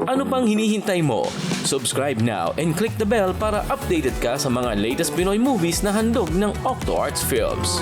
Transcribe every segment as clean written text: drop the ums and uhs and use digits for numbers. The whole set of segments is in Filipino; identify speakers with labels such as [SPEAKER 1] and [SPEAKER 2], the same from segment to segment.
[SPEAKER 1] Ano pang hinihintay mo? Subscribe now and click the bell para updated ka sa mga latest Pinoy movies na handog ng Octo Arts Films.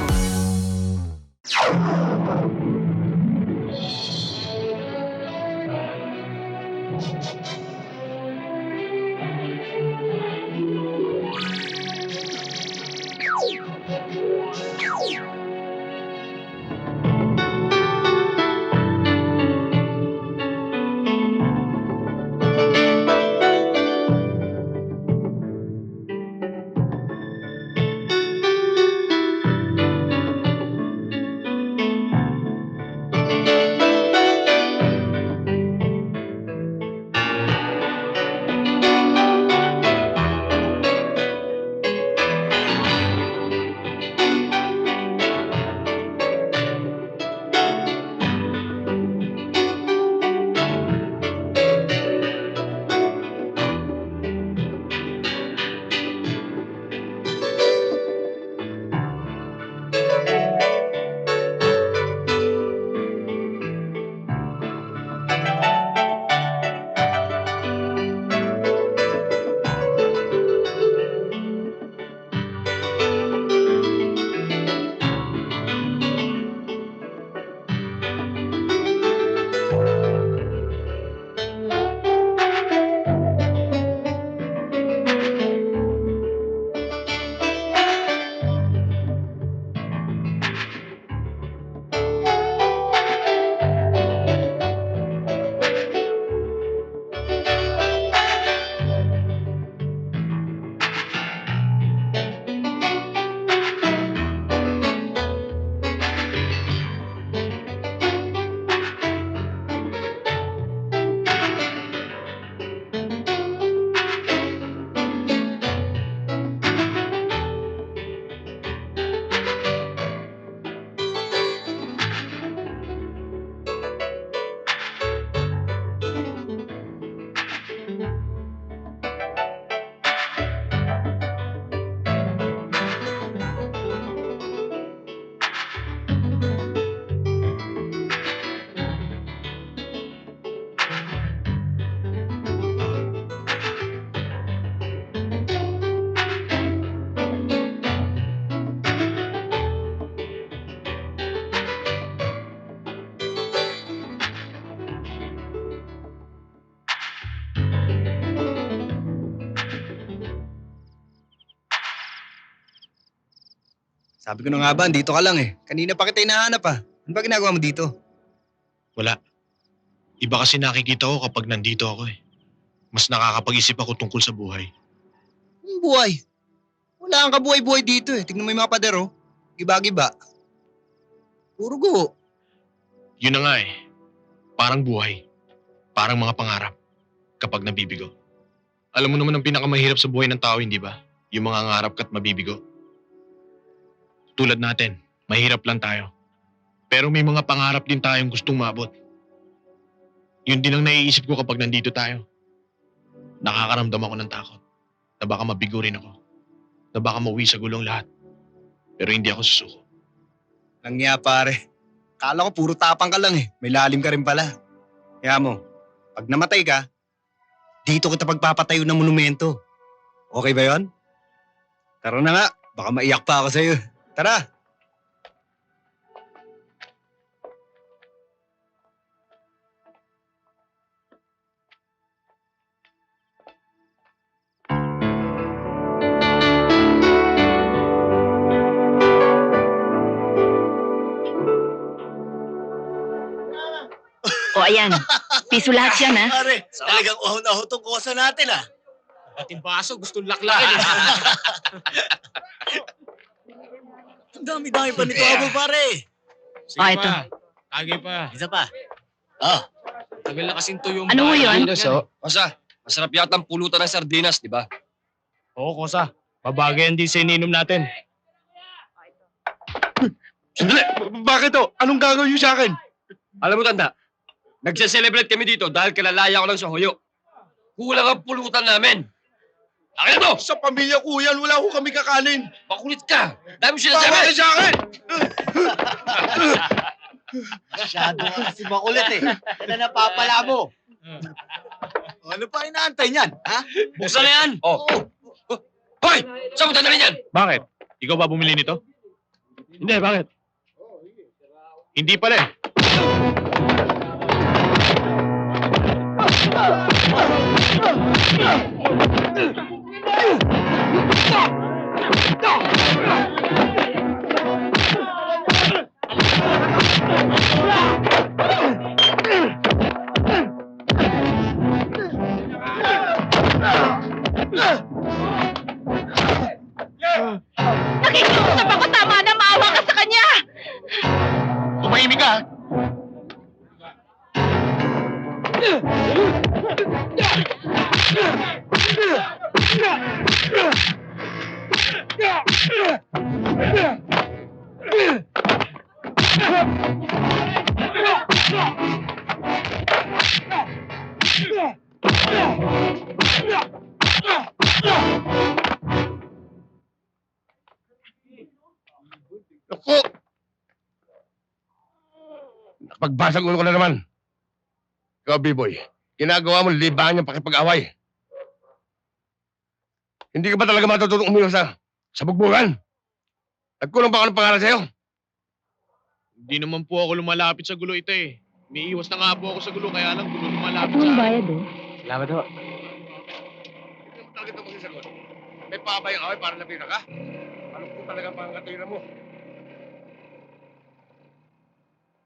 [SPEAKER 2] Sabi ko na nga ba, dito ka lang eh. Kanina pa kita hinahanap ah. Ano ba ginagawa mo dito?
[SPEAKER 3] Wala. Iba kasi nakikita ko kapag nandito ako eh. Mas nakakapag-isip ako tungkol sa buhay.
[SPEAKER 2] Ang buhay. Wala kang kabuhay-buhay dito eh. Tignan mo yung mga pader oh. Giba-giba. Puro guho.
[SPEAKER 3] Yun na nga eh. Parang buhay. Parang mga pangarap. Kapag nabibigo. Alam mo naman ang pinakamahirap sa buhay ng tao, hindi ba? Yung mga ngangarap ka't mabibigo. Tulad natin, mahirap lang tayo. Pero may mga pangarap din tayong gustong maabot. Yun din ang naiisip ko kapag nandito tayo. Nakakaramdam ako ng takot. Na baka mabigo rin ako. Na baka mauwi sa gulong lahat. Pero hindi ako susuko.
[SPEAKER 2] Langya pare. Kala ko puro tapang ka lang eh. May lalim ka rin pala. Kaya mo, pag namatay ka, dito kita pagpapatayo ng monumento. Okay ba yon? Tara na nga, baka maiyak pa ako sa'yo. Tara!
[SPEAKER 4] O ayan, piso lahat yan ha.
[SPEAKER 5] Pare, talagang uhaw na uhaw tong kosa natin ah.
[SPEAKER 3] Ating baso, gustong laklakin.
[SPEAKER 5] Ang dami-dami pa nito abo pare.
[SPEAKER 4] O ito,
[SPEAKER 3] Tagay pa.
[SPEAKER 5] Isa pa. Oh,
[SPEAKER 3] Tagal na kasing tuyo
[SPEAKER 4] ano mo yun?
[SPEAKER 6] Kosa, masarap yata ang pulutan ng sardinas, di ba?
[SPEAKER 3] Oo, Kosa. Babagay din sa ininom natin.
[SPEAKER 6] Sandali! Bakit to? Anong gagawin niyo sa akin? Alam mo, Tanda, nagse-celebrate kami dito dahil kalalaya ko lang sa Hoyo. Kulang ang pulutan namin. Akin mo!
[SPEAKER 7] Sa pamilya ko yan, wala ko kami kakanin.
[SPEAKER 6] Makulit ka! Dami mo
[SPEAKER 7] Tama
[SPEAKER 6] sinasabi!
[SPEAKER 7] ka sa akin!
[SPEAKER 5] masyado kasi makulit eh. Yan ang napapala mo.
[SPEAKER 7] Ano pa inaantay niyan, ha?
[SPEAKER 6] Buksan na yan! Oh. Hoy! Saan mo dadalhin yan?
[SPEAKER 3] Bakit? Ikaw ba bumili nito?
[SPEAKER 6] Hindi, bakit?
[SPEAKER 3] Hindi pala eh.
[SPEAKER 4] Nakikiusap ako, tama na, maawa ka sa kanya!
[SPEAKER 3] Tumahimik ka!
[SPEAKER 7] Naku! Napagbasag ulo ko na naman. Ikaw, B-boy, ginagawa mo libangan niyang pakipag-away. Hindi ka ba talaga matutulong umiwas sa bugbugan? Nagkulang ba ako ng pangalan sa'yo?
[SPEAKER 3] Hindi naman po ako lumalapit sa gulo ito eh. Umiiwas na nga po ako sa gulo, kaya lang gulo lumalapit sa
[SPEAKER 4] Ang
[SPEAKER 3] akin.
[SPEAKER 4] bayad oh.
[SPEAKER 6] Salamat ho.
[SPEAKER 7] Hindi mo talaga ito magsasagot. May pabayang away para lapira ka? Ano po talaga ang pangkatuwiran mo?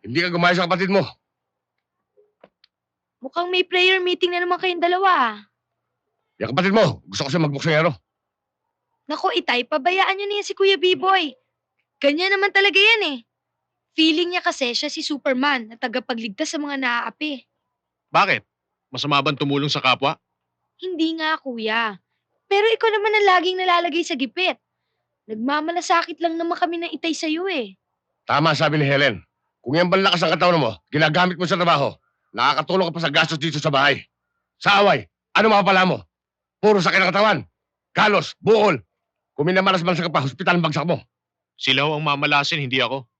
[SPEAKER 7] Hindi ka gumayos sa kapatid mo.
[SPEAKER 8] Mukhang may prayer meeting na naman kayong dalawa.
[SPEAKER 7] Yung kapatid mo, gusto ko siya magboksingero.
[SPEAKER 8] Naku, Itay, pabayaan niyo na yan si Kuya B-Boy. Ganyan naman talaga yan eh. Feeling niya kasi siya si Superman na tagapagligtas sa mga naaapi.
[SPEAKER 3] Bakit? Masama bang tumulong sa kapwa?
[SPEAKER 8] Hindi nga, Kuya. Pero ikaw naman ang laging nalalagay sa gipit. Nagmamalasakit lang naman kami ng Itay sa'yo eh.
[SPEAKER 7] Tama sabi ni Helen. Kung yan ba lakas ang katawan mo, ginagamit mo sa trabaho, nakakatulong ka pa sa gastos dito sa bahay. Sa away, ano mapapala mo? Puro sakit ng katawan. Galos, buhol. Kung minamalas-malas ka pa, hospital ang bagsak mo.
[SPEAKER 3] Sila ho ang mamalasin, hindi ako.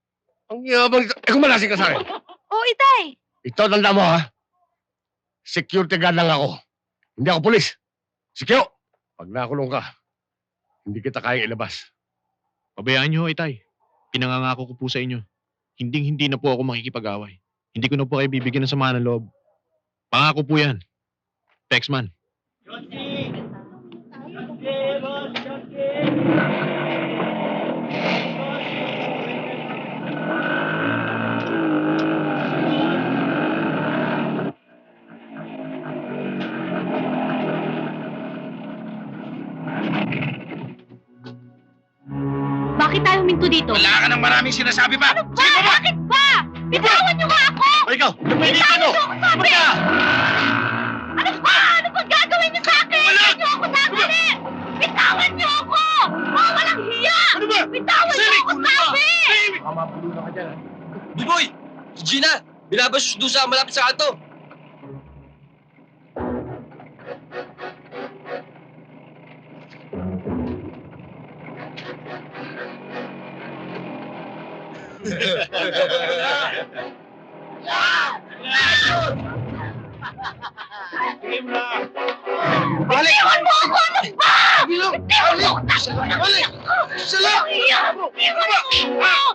[SPEAKER 7] Ang yabang ito. Eh, kumalasin ka sa akin.
[SPEAKER 8] Oh, Itay!
[SPEAKER 7] Ito, tanda mo ha. Security guard lang ako. Hindi ako pulis. Sikyo! Pag nakulong ka, hindi kita kayang ilabas.
[SPEAKER 3] Pabayaan niyo ho, Itay. Pinangangako ko po sa inyo. Hindi na po ako makikipag-away. Hindi ko na po kayo bibigyan ng sama ng loob. Pangako po yan. Texman.
[SPEAKER 4] Bakit tayo huminto dito?
[SPEAKER 7] Wala ka ng maraming sinasabi pa!
[SPEAKER 4] Ba? Bakit ba? Bitawan niyo nga ako!
[SPEAKER 7] O ikaw, lumay dito!
[SPEAKER 4] Bitawan niyo ako, sabi! Ano ba? Ano ba gagawin niyo sa akin?
[SPEAKER 7] Wala!
[SPEAKER 4] Hindi niyo ako sabi! Bitawan niyo ako! Mga walang hiya!
[SPEAKER 7] Ano ba?
[SPEAKER 4] Bitawan niyo ako, sabi!
[SPEAKER 6] B-boy! Si Gina! Binabasos doon sa malapit sa kanto!
[SPEAKER 4] Iwan mo ako! Ano ba? Iwan mo ako! Balik!
[SPEAKER 7] Sala!
[SPEAKER 4] Iwan mo ako!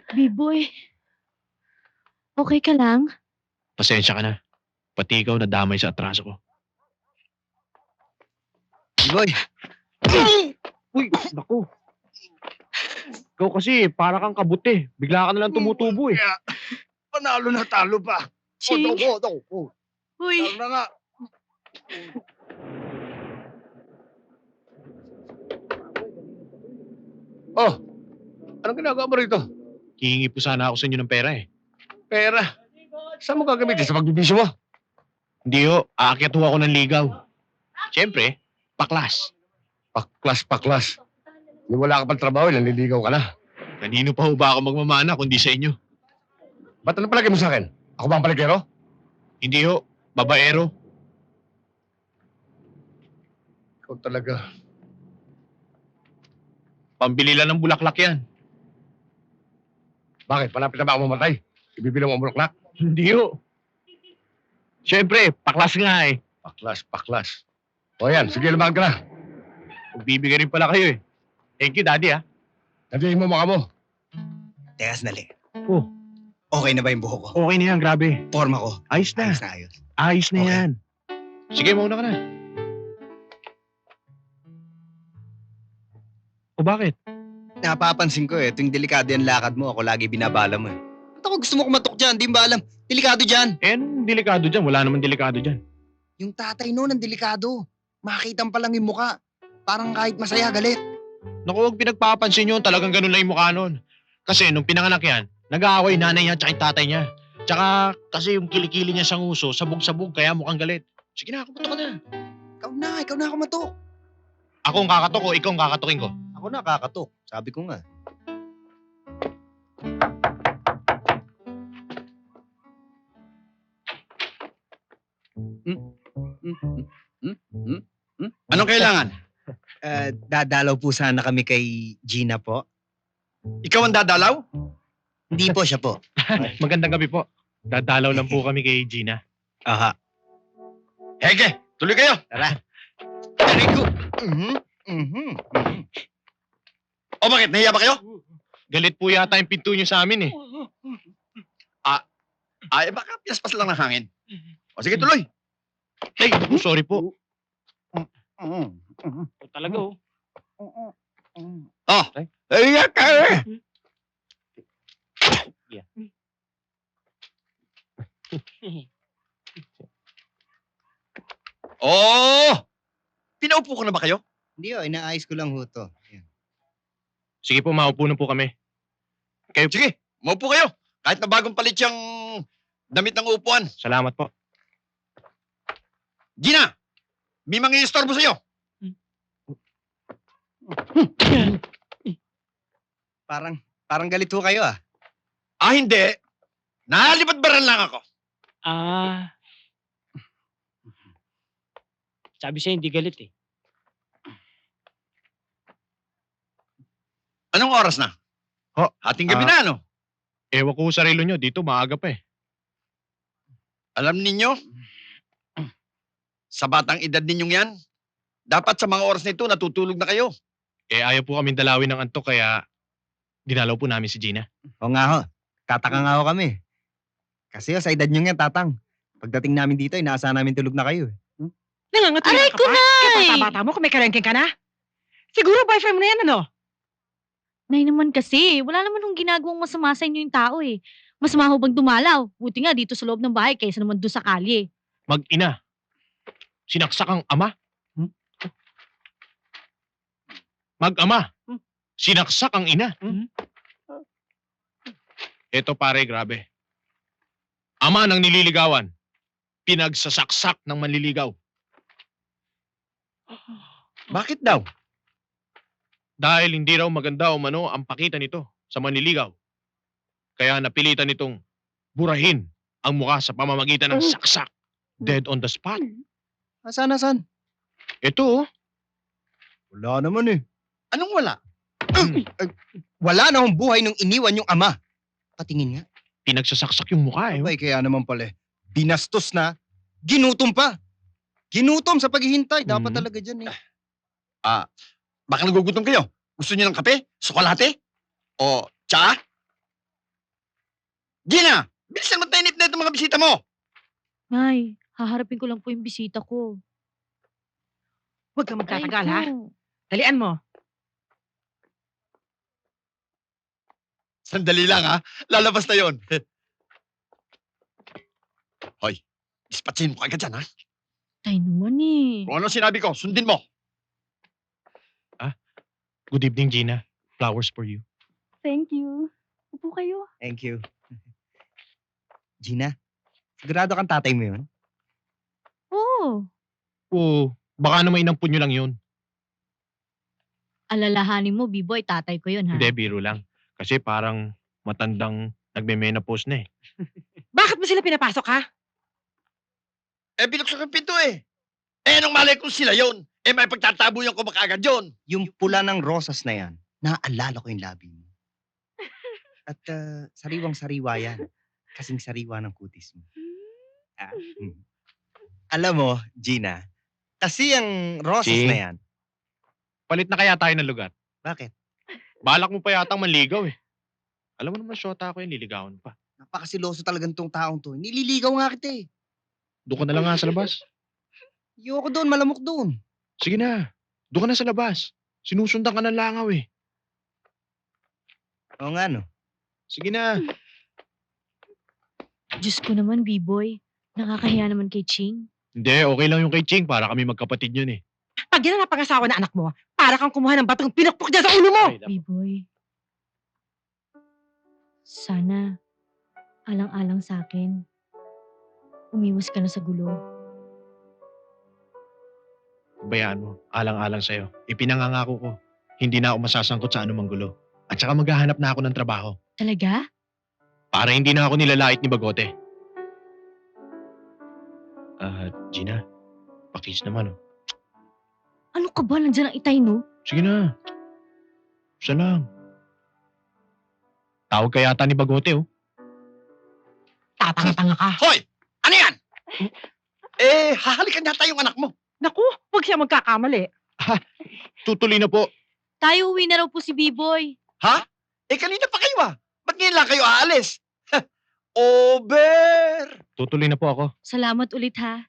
[SPEAKER 4] B-boy, okay ka lang?
[SPEAKER 3] Pasensya ka na. Pati ikaw nadamay sa atraso ko.
[SPEAKER 2] Boy,
[SPEAKER 3] Uy, naku. Ikaw kasi, para kang kabuti. Bigla ka na lang tumutubo eh.
[SPEAKER 7] Panalo na talo pa.
[SPEAKER 8] Ching. Uy,
[SPEAKER 7] Talo na nga. Oh, anong ginagawa mo rito?
[SPEAKER 3] Hihingi po sana ako sa inyo ng pera eh.
[SPEAKER 7] Pera. Saan mo gagamitin? Sa pagbibisyo mo?
[SPEAKER 3] Hindi ho, aakyat ho ako ng ligaw. Siyempre, paklas.
[SPEAKER 7] Paklas. Yung wala ka pang trabaho, nanliligaw ka na.
[SPEAKER 3] Kanino pa ho ba ako magmamana kundi sa inyo?
[SPEAKER 7] Ba't ano palagay mo sa akin? Ako ba ang palagero?
[SPEAKER 3] Hindi ho, babaero.
[SPEAKER 7] Ikaw talaga.
[SPEAKER 3] Pambili lang ng bulaklak yan.
[SPEAKER 7] Bakit? Malapit na ba ako mamatay? Ibibilang mo ang bulaklak?
[SPEAKER 3] Hindi ho. Siyempre, paklas nga eh.
[SPEAKER 7] Paklas. O yan, sige lumag ka na.
[SPEAKER 3] Magbibigay rin pala kayo eh. Thank you, Daddy ah.
[SPEAKER 7] Sabihin mo mukha mo.
[SPEAKER 2] Teka, sandali.
[SPEAKER 3] Oh.
[SPEAKER 2] Okay na ba yung buhok ko?
[SPEAKER 3] Okay na yan, grabe.
[SPEAKER 2] Forma ko.
[SPEAKER 3] Ayos na.
[SPEAKER 2] Ayos na ayos.
[SPEAKER 3] Ayos na
[SPEAKER 2] Okay.
[SPEAKER 3] yan. Sige, mauna ka na. O bakit?
[SPEAKER 2] Napapansin ko eh, tuwing delikado yung lakad mo, ako lagi binabala mo eh. Ba't ako gusto mo kumatok dyan? Di ba alam? Delikado dyan.
[SPEAKER 3] Eh, anong delikado dyan? Wala naman delikado dyan.
[SPEAKER 2] Yung tatay noon ang delikado. Makita pa lang yung muka. Parang kahit masaya, galit.
[SPEAKER 3] Naku, huwag pinagpapansin yun. Talagang ganun lang yung mukha nun. Kasi nung pinanganak yan, nag-aaway nanay niya at yung tatay niya. Tsaka kasi yung kilikili niya sa nguso, sabog-sabog, kaya mukhang galit. Sige na, kumato ka na.
[SPEAKER 2] Ikaw na kumatok.
[SPEAKER 3] Ako ang kakatok o ikaw ang kakatokin ko?
[SPEAKER 2] Ako na kakatok. Sabi ko nga.
[SPEAKER 6] Anong kailangan?
[SPEAKER 2] Dadalaw po sana kami kay Gina po.
[SPEAKER 6] Ikaw ang dadalaw?
[SPEAKER 2] Hindi po siya po.
[SPEAKER 3] Magandang gabi po. Dadalaw lang po kami kay Gina.
[SPEAKER 2] Aha.
[SPEAKER 6] Hege, tuloy kayo.
[SPEAKER 2] Tara. Very good.
[SPEAKER 6] O bakit, nahiya ba kayo?
[SPEAKER 3] Galit po yata yung pinto niyo sa amin eh.
[SPEAKER 6] Ay, baka piyaspas lang ng hangin. O sige, tuloy.
[SPEAKER 3] Ay, sorry po. Talaga oh.
[SPEAKER 6] Oh, nahiya ka eh. Oh! Pinaupo ko na ba kayo?
[SPEAKER 2] Hindi inaayos ko lang ho to. Yan.
[SPEAKER 3] Sige po, maupo na po kami. Kayo,
[SPEAKER 6] Sige, maupo kayo. Kahit na bagong palit yung damit ng upuan.
[SPEAKER 3] salamat po.
[SPEAKER 6] Gina, may mga istorbo sa'yo.
[SPEAKER 2] Parang galit ho kayo ah.
[SPEAKER 6] Ah, hindi. Nalipad-baran lang ako.
[SPEAKER 5] Sabi siya hindi galit eh.
[SPEAKER 6] Anong oras na?
[SPEAKER 3] Ho,
[SPEAKER 6] Hating gabi na, ano?
[SPEAKER 3] Ewan ko sa relo nyo, dito maaga pa eh.
[SPEAKER 6] Alam ninyo, sa batang edad ninyong yan, dapat sa mga oras na ito, natutulog na kayo.
[SPEAKER 3] Eh, ayaw po kami dalawin ng antok, kaya dinalaw po namin si Gina.
[SPEAKER 2] O nga ho. Tataka nga ho kami. Kasi ho, sa edad nyo yan, tatang. Pagdating namin dito, inaasahan namin tulog na kayo.
[SPEAKER 9] Nangangatuloy
[SPEAKER 8] Aray
[SPEAKER 9] ka
[SPEAKER 8] ko,
[SPEAKER 9] pa?
[SPEAKER 8] Nay!
[SPEAKER 9] Kaya bata mo kung may karengking ka na? Siguro boyfriend mo na yan, ano?
[SPEAKER 10] Nay naman kasi, wala naman nung ginagawang masama sa inyo yung tao eh. Mas mahubang dumalaw. Buti nga dito sa loob ng bahay kaysa naman doon sa kalye.
[SPEAKER 3] Mag-ina. Sinaksak ang ama. Mag-ama. Sinaksak ang ina. Eto pare, grabe. Ama ng nililigawan. Pinagsasaksak ng manliligaw.
[SPEAKER 6] Bakit daw?
[SPEAKER 3] Dahil hindi raw maganda o mano ang pakita nito sa manliligaw. Kaya napilitan nitong burahin ang mukha sa pamamagitan ng saksak. Dead on the spot.
[SPEAKER 2] Asan?
[SPEAKER 3] Ito oh.
[SPEAKER 2] Wala naman eh.
[SPEAKER 6] Anong wala?
[SPEAKER 2] Wala na akong buhay nung iniwan yung ama. Patingin nga.
[SPEAKER 3] Pinagsasaksak yung mukha eh.
[SPEAKER 2] Ay, kaya naman pala eh. Binastos na. Ginutom pa. Ginutom sa paghihintay. Dapat talaga dyan eh.
[SPEAKER 6] Baka nagugutom kayo. Gusto niyo ng kape? Tsokolate? O tsa? Gina! Bilisan mo tayo na itong mga bisita mo!
[SPEAKER 10] Nay, haharapin ko lang po yung bisita ko.
[SPEAKER 9] Huwag kang magtatagal,
[SPEAKER 10] Ay,
[SPEAKER 9] ha?
[SPEAKER 10] po.
[SPEAKER 9] Dalian mo.
[SPEAKER 6] Sandali lang ha. Lalabas na yon. Hoy, dispatchin mo kagad dyan ha.
[SPEAKER 10] Tay naman eh.
[SPEAKER 6] Kung ano sinabi ko, sundin mo.
[SPEAKER 3] Good evening, Gina. Flowers for you.
[SPEAKER 10] Thank you. Upo kayo.
[SPEAKER 2] Thank you. Gina, sigurado kang tatay mo yun?
[SPEAKER 10] Oo.
[SPEAKER 3] Oo, Baka naman inampun nyo lang yun.
[SPEAKER 10] Alalahanin mo, B-boy, tatay ko yun, ha?
[SPEAKER 3] Hindi, biro lang. Kasi parang matandang nagme-menopause na eh.
[SPEAKER 9] Bakit mo sila pinapasok, ha?
[SPEAKER 6] Eh, binuksan ko yung pinto eh. Eh, anong malay kung sila yon? Eh, may pagtatabuyan ko makaagad yun.
[SPEAKER 2] Yung pula ng rosas na yan, naaalala ko yung labi mo. At sariwang-sariwa yan. Kasing sariwa ng kutis mo. Alam mo, Gina, kasi ang rosas
[SPEAKER 3] Ching.
[SPEAKER 2] na yan,
[SPEAKER 3] Palit na kaya tayo ng lugar.
[SPEAKER 2] bakit?
[SPEAKER 3] Balak mo pa yatang manligaw eh. Alam mo naman, syota ako yung liligawan pa.
[SPEAKER 2] Napakasiloso talagang tong taong to. Nililigaw nga kita eh.
[SPEAKER 3] Doon ka na lang nga sa labas.
[SPEAKER 2] Ayoko doon, malamok doon.
[SPEAKER 3] Sige na. Doon ka na sa labas. Sinusundan ka ng langaw eh.
[SPEAKER 2] Oo nga no.
[SPEAKER 3] Sige na.
[SPEAKER 10] Diyos ko naman, B-boy. Nakakahiya naman kay Ching.
[SPEAKER 3] Hindi, okay lang yung kay Ching para kami magkapatid yun eh.
[SPEAKER 9] Pag yan ang napangasawa na anak mo, para kang kumuha ng batong pinukpok dyan sa ulo mo!
[SPEAKER 10] B-boy. Sana, alang-alang sa akin. Umiwas ka na sa gulo.
[SPEAKER 3] Bayaan mo, alang-alang sa'yo. Ipinangangako ko, hindi na ako masasangkot sa anumang gulo. At saka maghahanap na ako ng trabaho.
[SPEAKER 10] Talaga?
[SPEAKER 3] Para hindi na ako nilalait ni Bagote. Gina, pakis naman oh.
[SPEAKER 10] Ano ka ba? Nandiyan ang itay, no?
[SPEAKER 3] Sige na. Isa lang. Tawag ka yata ni Bagote oh.
[SPEAKER 9] Tatanga-tanga ka.
[SPEAKER 6] Hoy! Ano yan? Eh, hahalikan yata yung anak mo.
[SPEAKER 9] Naku, huwag siya magkakamali.
[SPEAKER 3] Tutuloy na po.
[SPEAKER 10] Tayo uwi na raw po si B-boy.
[SPEAKER 6] Ha? Eh, kanina pa kayo ah. Ba't ngayon lang kayo aalis? Over!
[SPEAKER 3] Tutuloy na po ako.
[SPEAKER 10] Salamat ulit, ha?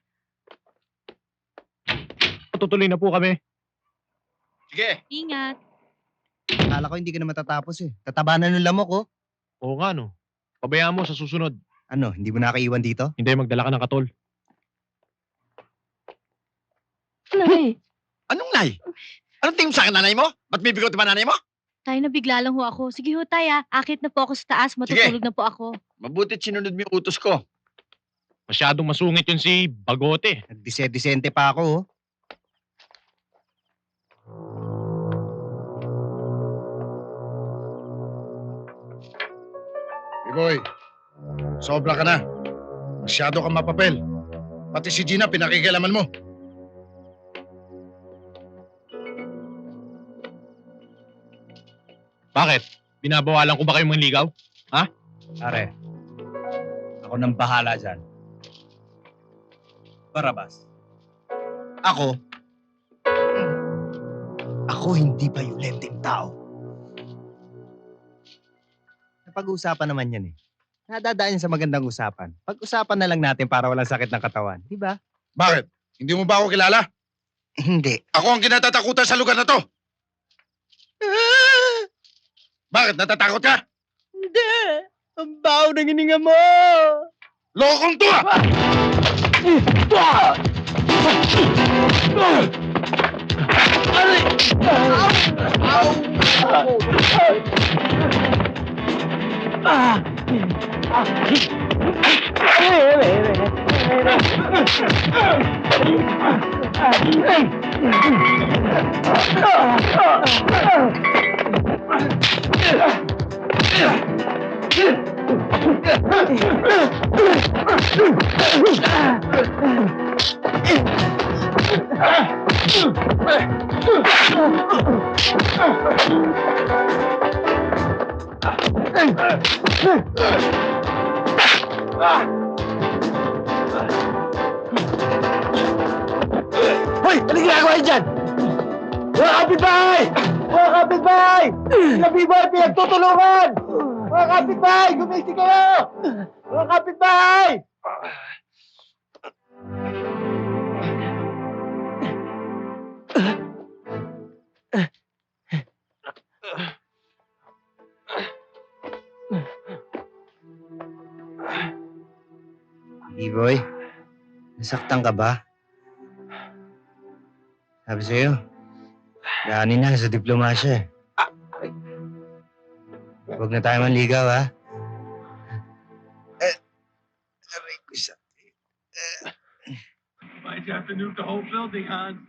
[SPEAKER 3] Tutuloy na po kami.
[SPEAKER 6] Sige.
[SPEAKER 10] Ingat.
[SPEAKER 2] Akala ko hindi ka na matatapos eh. Tataba na ng lamok oh.
[SPEAKER 3] Oo nga no. Pabayaan mo sa susunod.
[SPEAKER 2] Ano, hindi mo nakaiwan dito?
[SPEAKER 3] Hindi, magdala ka ng katol.
[SPEAKER 9] Nay,
[SPEAKER 6] Anong nay? Anong tingin mo sa akin, nanay mo? Ba't may bigot ba nanay mo?
[SPEAKER 10] Tayo nabigla lang ho ako. Sige ho, tay, ha? Akit na po ako sa taas. Matutulog na po ako.
[SPEAKER 6] Mabutit sinunod mo yung utos ko.
[SPEAKER 3] Masyadong masungit yun si Bagote.
[SPEAKER 2] Nagdise-disente pa ako oh.
[SPEAKER 7] Boy, sobra ka na. Masyado kang mapapel. Pati si Gina, pinakikialaman mo.
[SPEAKER 3] Bakit? Binabawalan ko ba kayong manligaw?
[SPEAKER 2] Pare, ako nang bahala dyan. Barabas. Ako hindi violenteng tao. Napag-uusapan naman yan eh. Nadadaan yan sa magandang usapan. Pag-usapan na lang natin para walang sakit ng katawan. Di ba?
[SPEAKER 7] Bakit? Hindi mo ba ako kilala?
[SPEAKER 2] Hindi.
[SPEAKER 7] Ako ang kinatatakutan sa lugar na to. Bakit? Natatakot ka?
[SPEAKER 5] Hindi! Ang baho ng hininga mo!
[SPEAKER 7] Lokong to ah!
[SPEAKER 6] Hoy! Ano ginagawa niyo dyan? Mga kapitbahay! Mga kapitbahay! Sila B-boy pinagtutulungan! Mga kapitbahay! Gumising kayo! Mga kapitbahay!
[SPEAKER 2] B-boy, nasaktan ka ba? Sabi sa'yo, daanin na sa diplomasya eh. Huwag na tayo manligaw ha. Aray ko sa...
[SPEAKER 11] Might have to nuke the whole building, Hans.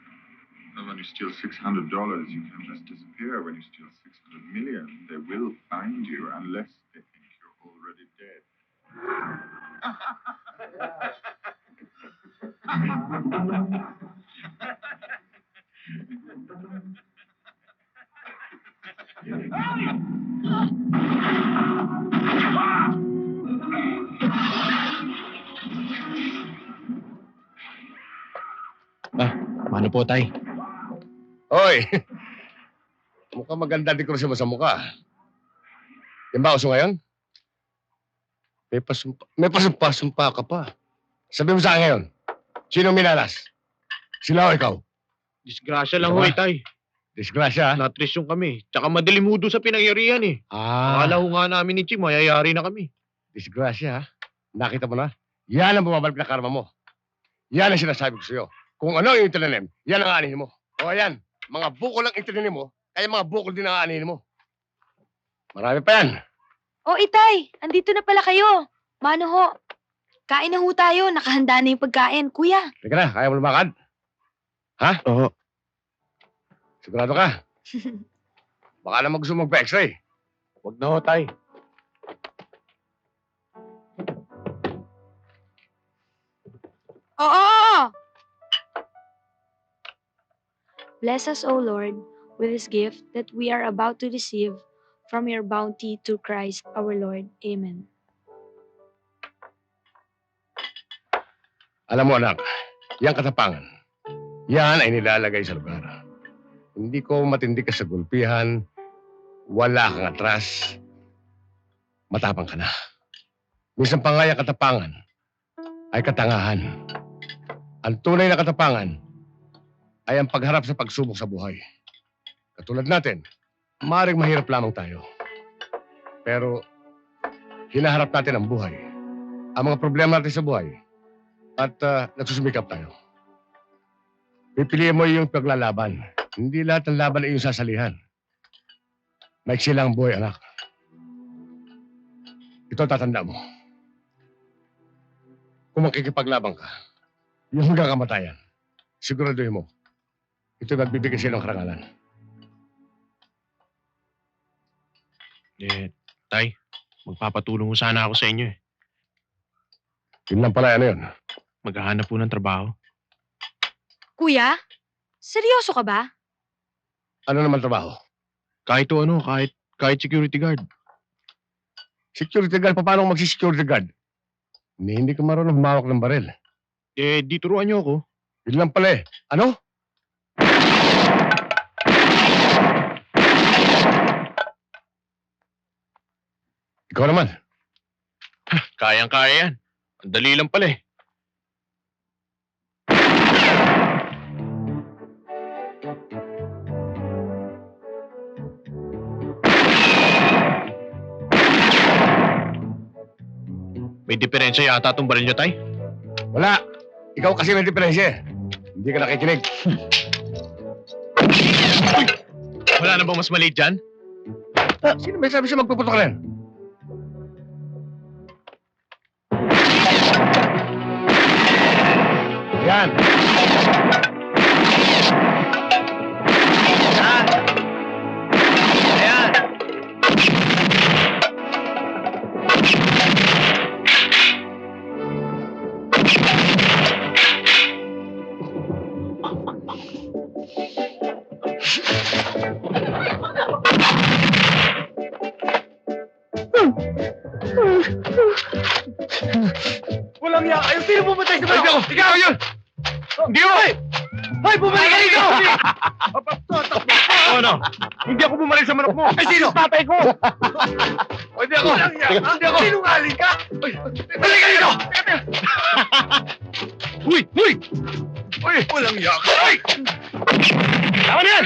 [SPEAKER 11] And when you steal $600, you can just disappear. When you steal 600 million, they will find you unless they think you're already dead.
[SPEAKER 3] Paano po, Tay?
[SPEAKER 7] Hoy! Mukhang maganda di ko mo sa mukha. Yan ba uso ngayon? May pasumpa ka pa. Sabi mo sa akin ngayon, sino minalas? Sila o ikaw?
[SPEAKER 3] Disgrasya lang ho, Tay.
[SPEAKER 7] Disgrasya?
[SPEAKER 3] Natrisyon kami. Tsaka madilim ho doon sa pinangyarihan eh. Akala ho nga namin ni Ching, mayayari na kami.
[SPEAKER 7] Disgrasya, ha? Nakita mo na? Yan ang bumabalik na karma mo. Yan ang sinasabi ko sa'yo. Kung ano yung itinanim, yan ang aanihin mo. O yan, mga bukol ang itinanim mo, kaya mga bukol din ang aanihin mo. Marami pa yan.
[SPEAKER 8] O itay, andito na pala kayo. Mano ho, kain na ho tayo. Nakahanda na yung pagkain. Kuya,
[SPEAKER 7] Teka na, kaya mo lumakad? Ha?
[SPEAKER 3] Oo.
[SPEAKER 7] Sigurado ka? Baka naman gusto magpa-x-ray.
[SPEAKER 3] Huwag na ho, Tay.
[SPEAKER 8] oo. Bless us, O Lord, with this gift that we are about to receive from your bounty to Christ our Lord. Amen.
[SPEAKER 7] Alam mo anak, yang katapangan, yan ay nilalagay sa lugar. Hindi ko matindi ka sa gulpihan, wala kang atras, matapang ka na. Minsan pa nga yung katapangan ay katangahan. Ang tunay na katapangan ay ang pagharap sa pagsubok sa buhay. Katulad natin, maaaring mahirap lamang tayo. Pero hinaharap natin ang buhay, ang mga problema natin sa buhay, at nagsusumikap tayo. Pipiliin mo yung paglalaban. Hindi lahat ng laban ay yung sasalihan. Maiksi lang ang buhay, anak. Ito tatanda mo. Kung makikipaglaban ka, yung hanggang kamatayan, siguraduhin mo, ito nagbibigay sa'yo ng karangalan.
[SPEAKER 3] Tay, magpapatulong ko sana ako sa inyo eh.
[SPEAKER 7] Yun lang pala, ano yun?
[SPEAKER 3] Maghahanap po ng trabaho.
[SPEAKER 8] Kuya, seryoso ka ba?
[SPEAKER 7] Ano naman trabaho?
[SPEAKER 3] Kahit security guard.
[SPEAKER 7] Security guard, paano magsi-security guard? Hindi ka marunong humawak ng baril.
[SPEAKER 3] Di turuan niyo ako.
[SPEAKER 7] Yun lang pala eh. Ano? Ikaw naman.
[SPEAKER 3] Kayang-kaya yan. Ang dali lang pala eh. May diferensya yata itong baril niyo, Tay?
[SPEAKER 7] Wala. Ikaw kasi may diferensya eh. Hindi ka nakikinig.
[SPEAKER 3] Wala na bang mas maliit dyan?
[SPEAKER 7] Sino may sabi siya magpuputok rin? Yan. Yan.
[SPEAKER 6] Walang iya kayo. Sino pumatay sa mga?
[SPEAKER 7] Ikaw yun!
[SPEAKER 6] Hindi mo! Hoy, bumalik ka dito!
[SPEAKER 7] Ano? Hindi ako bumalik sa manok mo.
[SPEAKER 6] Ay, sino?
[SPEAKER 7] Tatay ko! Hindi ako!
[SPEAKER 6] Walang iya!
[SPEAKER 7] Hindi ako!
[SPEAKER 6] Sinungaling ka! Balik ka dito!
[SPEAKER 7] Uy! Uy! Uy!
[SPEAKER 6] Walang iya ka! Ay!
[SPEAKER 7] Tama na yan!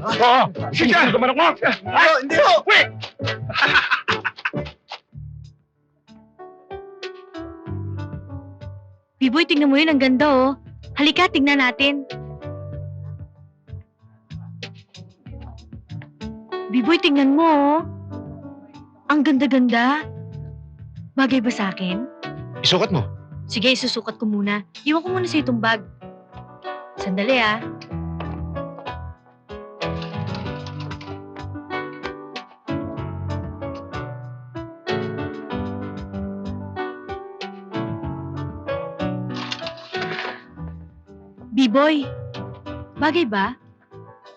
[SPEAKER 7] Oo! Sige! Sa manok mo!
[SPEAKER 6] Ay, hindi ho!
[SPEAKER 7] Uy!
[SPEAKER 10] Biboy, tingnan mo yun. Ang ganda, oh. Halika, tingnan natin. Biboy, tingnan mo, oh. Ang ganda-ganda. Bagay ba sa akin?
[SPEAKER 3] Isukat mo.
[SPEAKER 10] Sige, isusukat ko muna. Iwan ko muna sa itong bag. Sandali, ah. B-boy, bagay ba?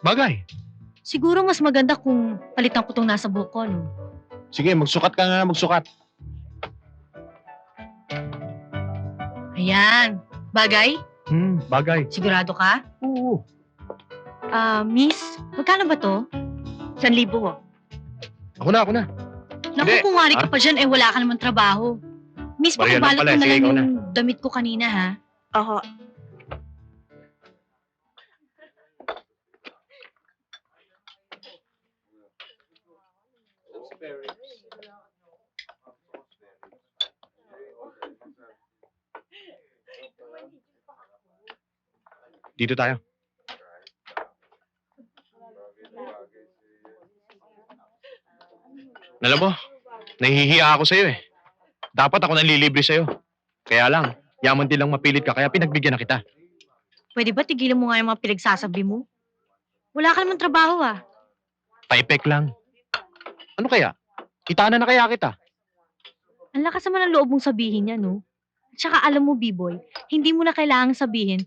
[SPEAKER 3] Bagay.
[SPEAKER 10] Siguro mas maganda kung palitan ko tong nasa buhok ko, no?
[SPEAKER 3] Sige, magsukat ka nga, magsukat.
[SPEAKER 10] Ayan. Bagay?
[SPEAKER 3] Bagay.
[SPEAKER 10] Sigurado ka?
[SPEAKER 3] Oo.
[SPEAKER 10] Miss, magkano ba to? 1,000 oh.
[SPEAKER 3] Ako na.
[SPEAKER 10] Naku,
[SPEAKER 3] Hindi.
[SPEAKER 10] kung wari ka pa dyan, wala ka naman trabaho. Miss,
[SPEAKER 3] Bariya lang
[SPEAKER 10] pakibalot
[SPEAKER 3] pala,
[SPEAKER 10] mo na
[SPEAKER 3] sige,
[SPEAKER 10] lang
[SPEAKER 3] ikaw
[SPEAKER 10] yung damit ko kanina, ha?
[SPEAKER 9] Oho.
[SPEAKER 3] Dito tayo. Alam mo, nahihiya ako sa'yo eh. Dapat ako nanlilibre sa'yo. Kaya lang, yaman din lang mapilit ka, kaya pinagbigyan na kita.
[SPEAKER 10] Pwede ba tigilan mo nga yung mga pinagsasabi mo? Wala ka naman trabaho, ah.
[SPEAKER 3] Paipek lang. Ano kaya? Kitana na kaya kita.
[SPEAKER 10] Ang lakas naman ng loob mong sabihin yan, no? Tsaka alam mo, B-boy, hindi mo na kailangang sabihin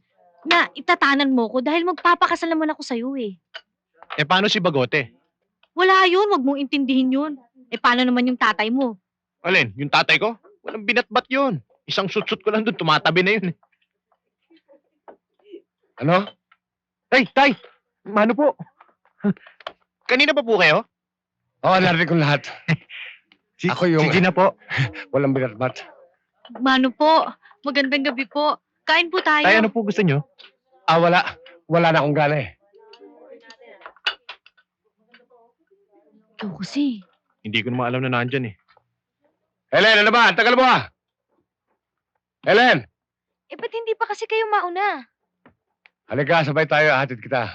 [SPEAKER 10] na itatanan mo ko dahil magpapakasal naman ako sa'yo, eh.
[SPEAKER 3] Eh paano si Bagote?
[SPEAKER 10] Wala yun, wag mong intindihin yun. Eh, paano naman yung tatay mo?
[SPEAKER 3] Alin, yung tatay ko? Walang binatbat yun. Isang sutsut ko lang doon, tumatabi na yun.
[SPEAKER 7] Ano?
[SPEAKER 3] Tay! Mano po? Kanina pa po kayo?
[SPEAKER 7] Oo, narinig ko lahat. Ako yung...
[SPEAKER 3] Sige na po.
[SPEAKER 7] Walang binatbat.
[SPEAKER 10] Mano po, magandang gabi po. Kain po tayo.
[SPEAKER 3] Tay, ano po gusto nyo?
[SPEAKER 7] Wala. Wala na akong gana eh.
[SPEAKER 10] Ikaw kasi.
[SPEAKER 3] Hindi ko naman alam na nandyan eh.
[SPEAKER 7] Helen, ano ba? Ang tagal mo ah! Helen!
[SPEAKER 8] Eh, ba't hindi pa kasi kayo mauna?
[SPEAKER 7] Halika, sabay tayo. Hatid kita.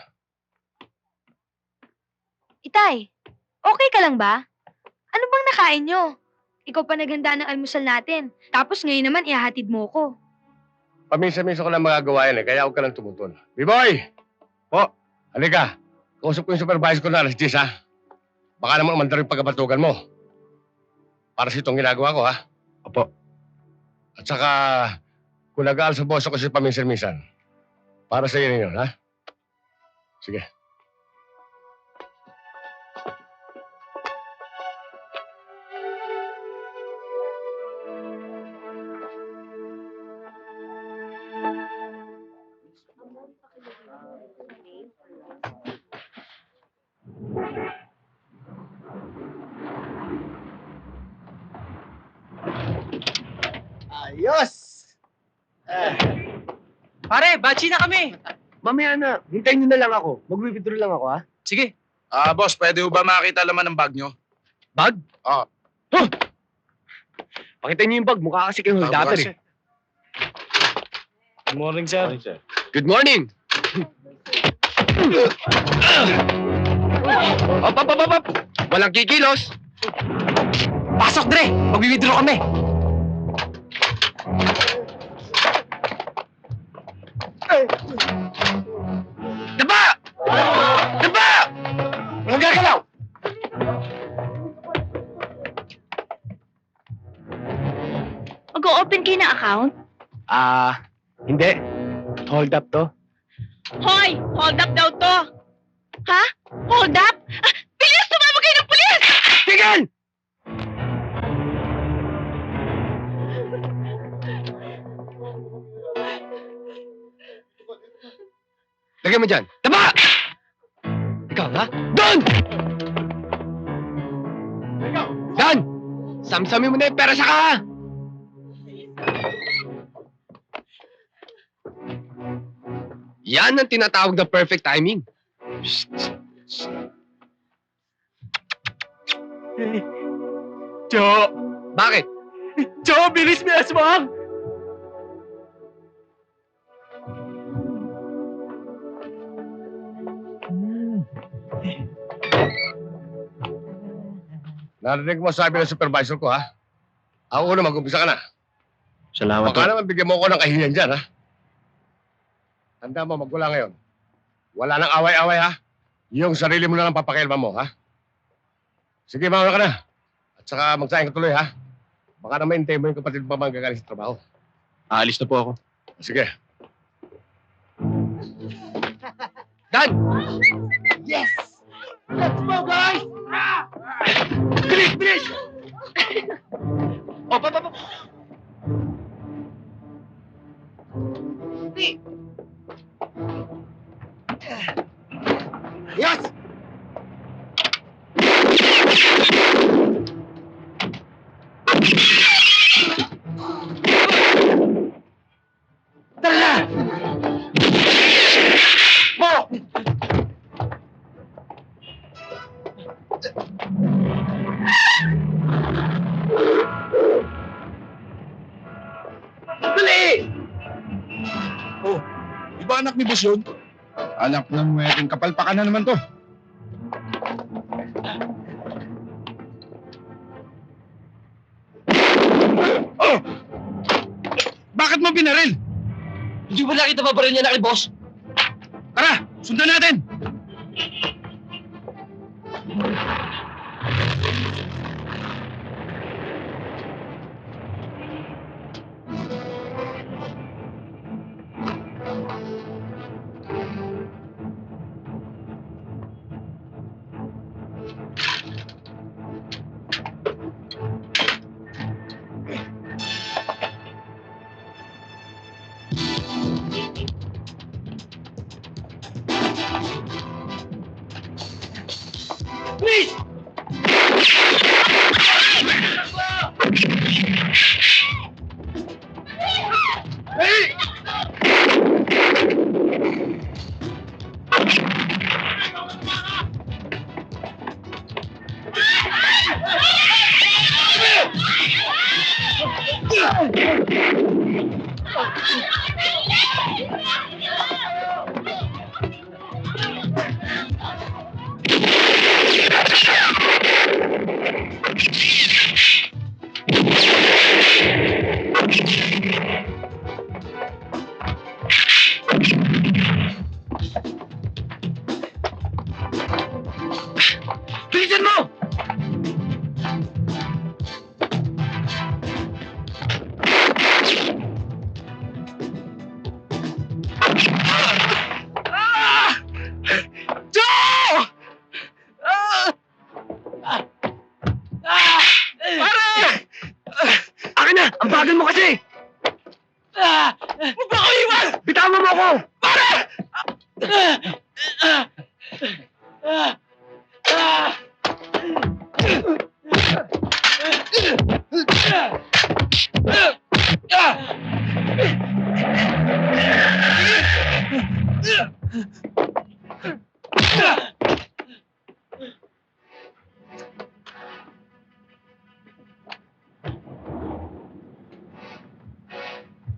[SPEAKER 8] Itay, okay ka lang ba? Ano bang nakain nyo? Ikaw pa naghanda ng almusal natin. Tapos ngayon naman ihahatid mo ko.
[SPEAKER 7] Paminsan-minsan ko lang magagawa yan eh, kaya huwag ka lang tumutol. B-boy! Po, halika. Kausap ko yung supervisor ko na alas 10 ha. Baka naman umanda rin pagkabatugan mo. Para sa itong ginagawa ko ha.
[SPEAKER 3] Opo.
[SPEAKER 7] At saka, kung nag-aaral sa boss ko si paminsan-minsan, para sa iyo yun ha. Sige.
[SPEAKER 6] Ayos!
[SPEAKER 5] Pare, bachi na kami.
[SPEAKER 6] Mamaya na. Hintayin nyo na lang ako. Mag-withdraw lang ako, ha?
[SPEAKER 5] Sige.
[SPEAKER 12] Boss, pwede ba makita laman ng bag nyo?
[SPEAKER 6] Bag?
[SPEAKER 12] Oo.
[SPEAKER 6] Pakita nyo yung bag. Mukha kasi kayong holdater, eh.
[SPEAKER 5] Good morning, sir.
[SPEAKER 6] Good morning! Op! Walang kikilos!
[SPEAKER 5] Pasok, Dre. Mag-withdraw kami.
[SPEAKER 6] Daba! Daba! Walang gagalaw!
[SPEAKER 10] Mag-o-open kayo ng account?
[SPEAKER 6] Hindi. Hold up to.
[SPEAKER 9] Hoy! Hold up daw to! Ha? Hold up? Bilis! Tumawag kayo ng pulis!
[SPEAKER 6] Tigil! Lagyan mo dyan. Taba! Ikaw, ha? Doon! Dan! Samsami mo na yung pera sa ka! Yan ang tinatawag na perfect timing.
[SPEAKER 5] Jo!
[SPEAKER 6] Bakit?
[SPEAKER 5] Jo, bilis mo aswang!
[SPEAKER 7] Narinig mo sabi ng supervisor ko ha. Ako una, mag-umpisa ka na.
[SPEAKER 3] Salamat
[SPEAKER 7] Baka naman bigyan mo ko ng kahiyan dyan ha. Tanda mo, magwala ngayon. Wala nang away-away ha. Yung sarili mo na lang papakialaman mo ha. Sige, mauna ka na. At saka magsaing ka tuloy ha. Baka naman hintay mo yung kapatid mo manggagaling sa trabaho.
[SPEAKER 3] Aalis na po ako.
[SPEAKER 7] Sige. Dan! Yes! Let's go, guys! Bilis, bilis! Oh, pa. Yes! Tara na! Mo! Dali!
[SPEAKER 12] Oh, di ba anak ni Boss yun? Anak ng muweting kapalpakan na naman to. Oh! Bakit mo binaril?
[SPEAKER 6] Hindi ba nakita ba rin niya na kay boss?
[SPEAKER 12] Tara, sundan natin!
[SPEAKER 6] Please! Bilisan mo! Akin na! Ang bagal mo kasi! Huwag ba ako iwan! Bitawan mo ako! Pare!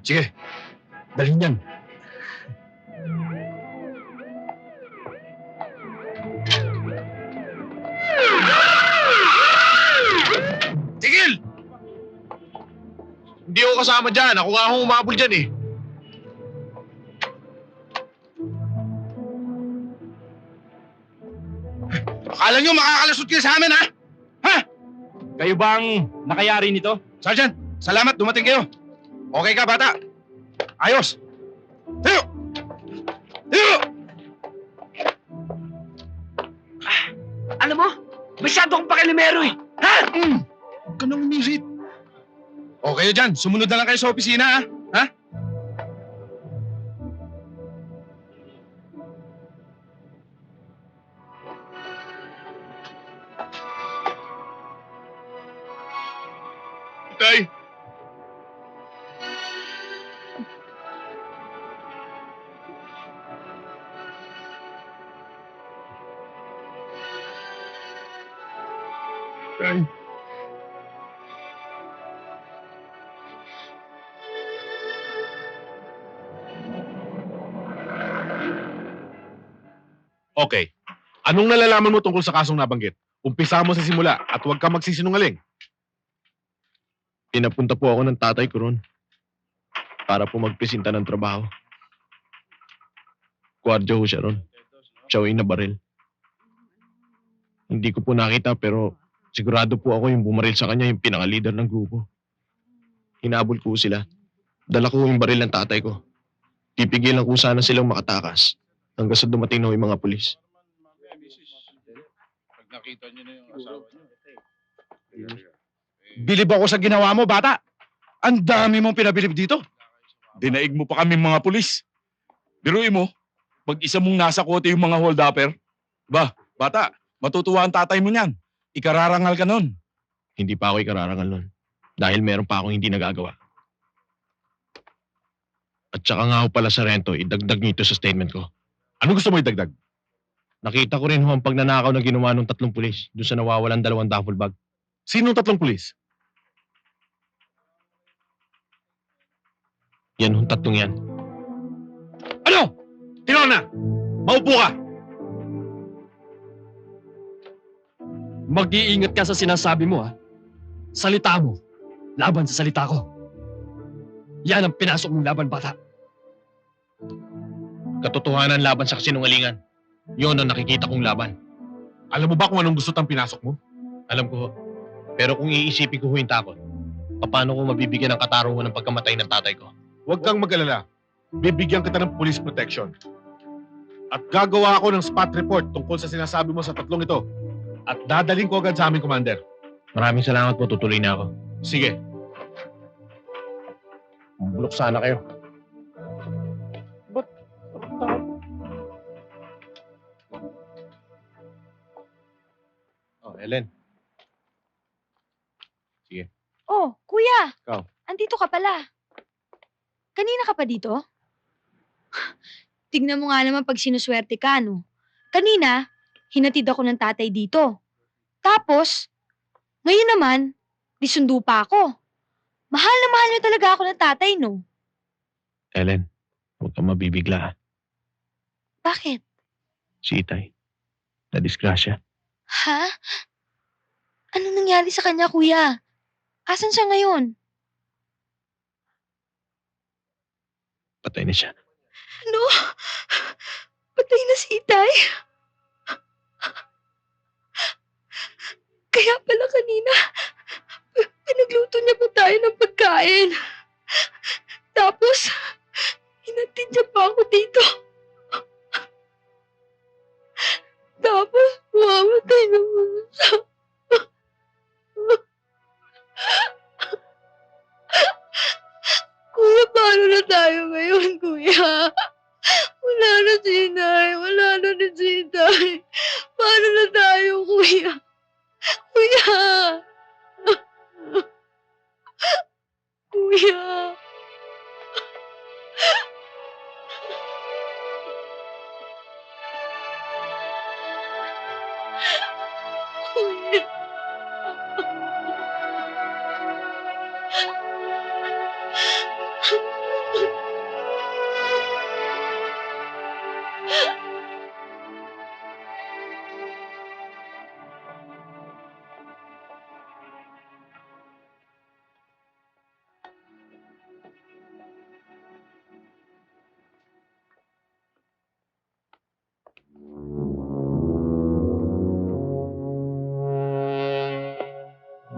[SPEAKER 12] Sige, dalhin yan.
[SPEAKER 3] Tigil! Hindi ako kasama dyan. Ako nga akong umabol dyan eh.
[SPEAKER 12] Akala nyo makakalusot kayo sa amin, ha? Ha?
[SPEAKER 6] Kayo bang nakayari nito?
[SPEAKER 12] Sergeant, salamat, dumating kayo. Okay ka, bata? Ayos. Tayo! Tayo!
[SPEAKER 6] Alam mo, masyado akong pakilimero eh. Ha?
[SPEAKER 12] Huwag ka nang umisit. Okay dyan, sumunod na lang kayo sa opisina, ha? Ha?
[SPEAKER 3] Tay! Tay!
[SPEAKER 13] Okay. Anong nalalaman mo tungkol sa kasong nabanggit? Umpisa mo sa simula at huwag ka magsisinungaling.
[SPEAKER 3] Pinapunta po ako ng tatay ko ron para po magpresenta ng trabaho. Gwardiya ho siya ron. Siya ho yung nabaril. Hindi ko po nakita pero sigurado po ako yung bumaril sa kanya yung pinaka-leader ng grupo. Hinabol ko sila. Dala ko yung baril ng tatay ko. Pipigilan ko sana silang makatakas. hanggang sa dumating na yung mga pulis.
[SPEAKER 12] Pag nakita niyo na yung asawa niyo.
[SPEAKER 6] Bilib ako sa ginawa mo, bata. Ang dami mong pinabilib dito. Dinaig mo pa kami mga pulis. Biruin mo, pag isa mong nasa kote yung mga hold-upper, bata, matutuwa ang tatay mo niyan. Ikararangal ka nun.
[SPEAKER 3] Hindi pa ako ikararangal nun. Dahil meron pa akong hindi nagagawa. At saka nga ho pala sa rento, idagdag niyo ito sa statement ko.
[SPEAKER 13] Ano gusto mo idagdag?
[SPEAKER 3] Nakita ko rin ho ang pagnanakaw na ginawa ng 3 pulis doon sa nawawalan 2 duffel bag.
[SPEAKER 13] Sinong 3 pulis?
[SPEAKER 3] Yan ho 3 yan.
[SPEAKER 6] Ano?
[SPEAKER 13] Tinona! Maupo ka!
[SPEAKER 14] Mag-iingat ka sa sinasabi mo, ha? Salita mo, laban sa salita ko. Yan ang pinasok mong laban, bata.
[SPEAKER 3] Katotohanan laban sa kasinungalingan. Yun ang nakikita kong laban.
[SPEAKER 13] Alam mo ba kung anong gusto tang pinasok mo?
[SPEAKER 3] Alam ko ho. Pero kung iisipin ko ho yung takot, paano ko mabibigyan ng katarungan ng pagkamatay ng tatay ko?
[SPEAKER 13] Huwag kang mag-alala. Bibigyan kita ng police protection. At gagawa ako ng spot report tungkol sa sinasabi mo sa 3 ito. At dadaling ko agad sa aming commander.
[SPEAKER 3] Maraming salamat po, tutuloy na ako.
[SPEAKER 13] Sige.
[SPEAKER 3] Bulok sana kayo. Oh, Ellen. Sige.
[SPEAKER 8] Oh, kuya!
[SPEAKER 3] Ikaw.
[SPEAKER 8] Andito ka pala. Kanina ka pa dito? Tignan mo nga naman pag sinuswerte ka, no? Kanina, hinatid ako ng tatay dito. Tapos, ngayon naman, disundo pa ako. Mahal na mahal niyo talaga ako ng tatay, no?
[SPEAKER 3] Ellen, huwag kang mabibigla.
[SPEAKER 8] Bakit?
[SPEAKER 3] Si Itay, na-disgrasya.
[SPEAKER 8] Ha? Ano nangyari sa kanya, kuya? Asan siya ngayon?
[SPEAKER 3] Patay na siya.
[SPEAKER 8] Ano? Patay na si Itay? Kaya pala kanina, pinagluto niya pa tayo ng pagkain. Tapos, hinatid niya pa ako dito. Tapos, mamatay naman siya. Kuya, paano na tayo ngayon, kuya? Wala na si Inay, wala na rin si Itay. Paano na tayo, kuya? Kuya! Kuya! Kuya!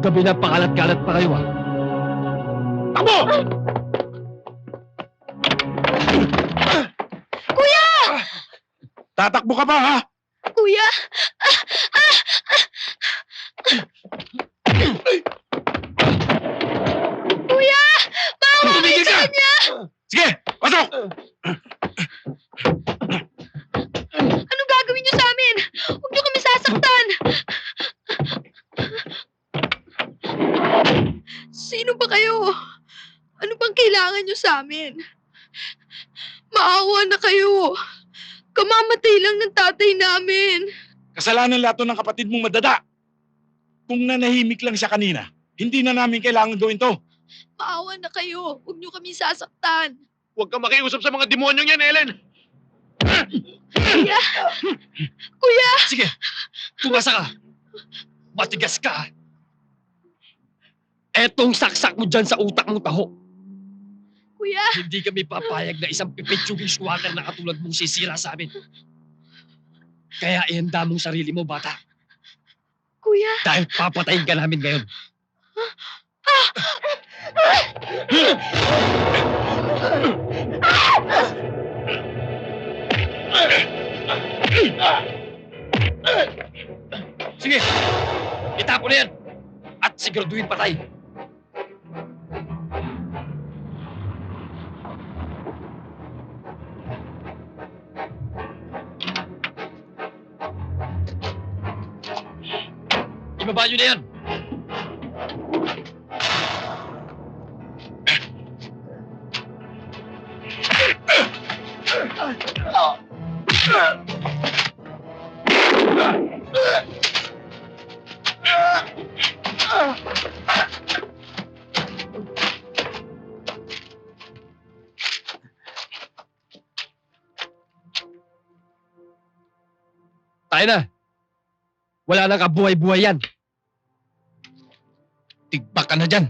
[SPEAKER 14] Gabi na pakalat-kalat pa kayo, ha?
[SPEAKER 6] Takbo!
[SPEAKER 8] Kuya!
[SPEAKER 6] Tatakbo ka pa, ha?
[SPEAKER 8] Kuya! Kuya! Bawa kayo
[SPEAKER 6] Tumigil
[SPEAKER 8] sa
[SPEAKER 6] ka!
[SPEAKER 8] kanya!
[SPEAKER 6] Sige, pasok!
[SPEAKER 8] Anong gagawin niyo sa amin? Huwag niyo kami sasaktan! Sino ba kayo? Ano bang kailangan niyo sa amin? Maawa na kayo. Kamamatay lang ng tatay namin.
[SPEAKER 6] Kasalanan lahat to ng kapatid mong madada. Kung nanahimik lang siya kanina, hindi na namin kailangan gawin to.
[SPEAKER 8] Maawa na kayo. Huwag niyo kami sasaktan.
[SPEAKER 3] Huwag kang makiusap sa mga demonyong yan, Ellen!
[SPEAKER 8] Kuya! Kuya!
[SPEAKER 14] Sige, tumasa ka. Matigas ka. Etong saksak mo dyan sa utak mong taho.
[SPEAKER 8] Kuya!
[SPEAKER 14] Hindi kami papayag na isang pipitsuging squatter na katulad mong sisira sa amin. Kaya ihanda mong sarili mo, bata.
[SPEAKER 8] Kuya!
[SPEAKER 14] Dahil papatayin ka namin ngayon. Sige, itapo na yan. At siguraduhin patay. Ibaba nyo na yan. Tayo na. Wala nang kabuhay-buhay yan. Tigpak ka na dyan.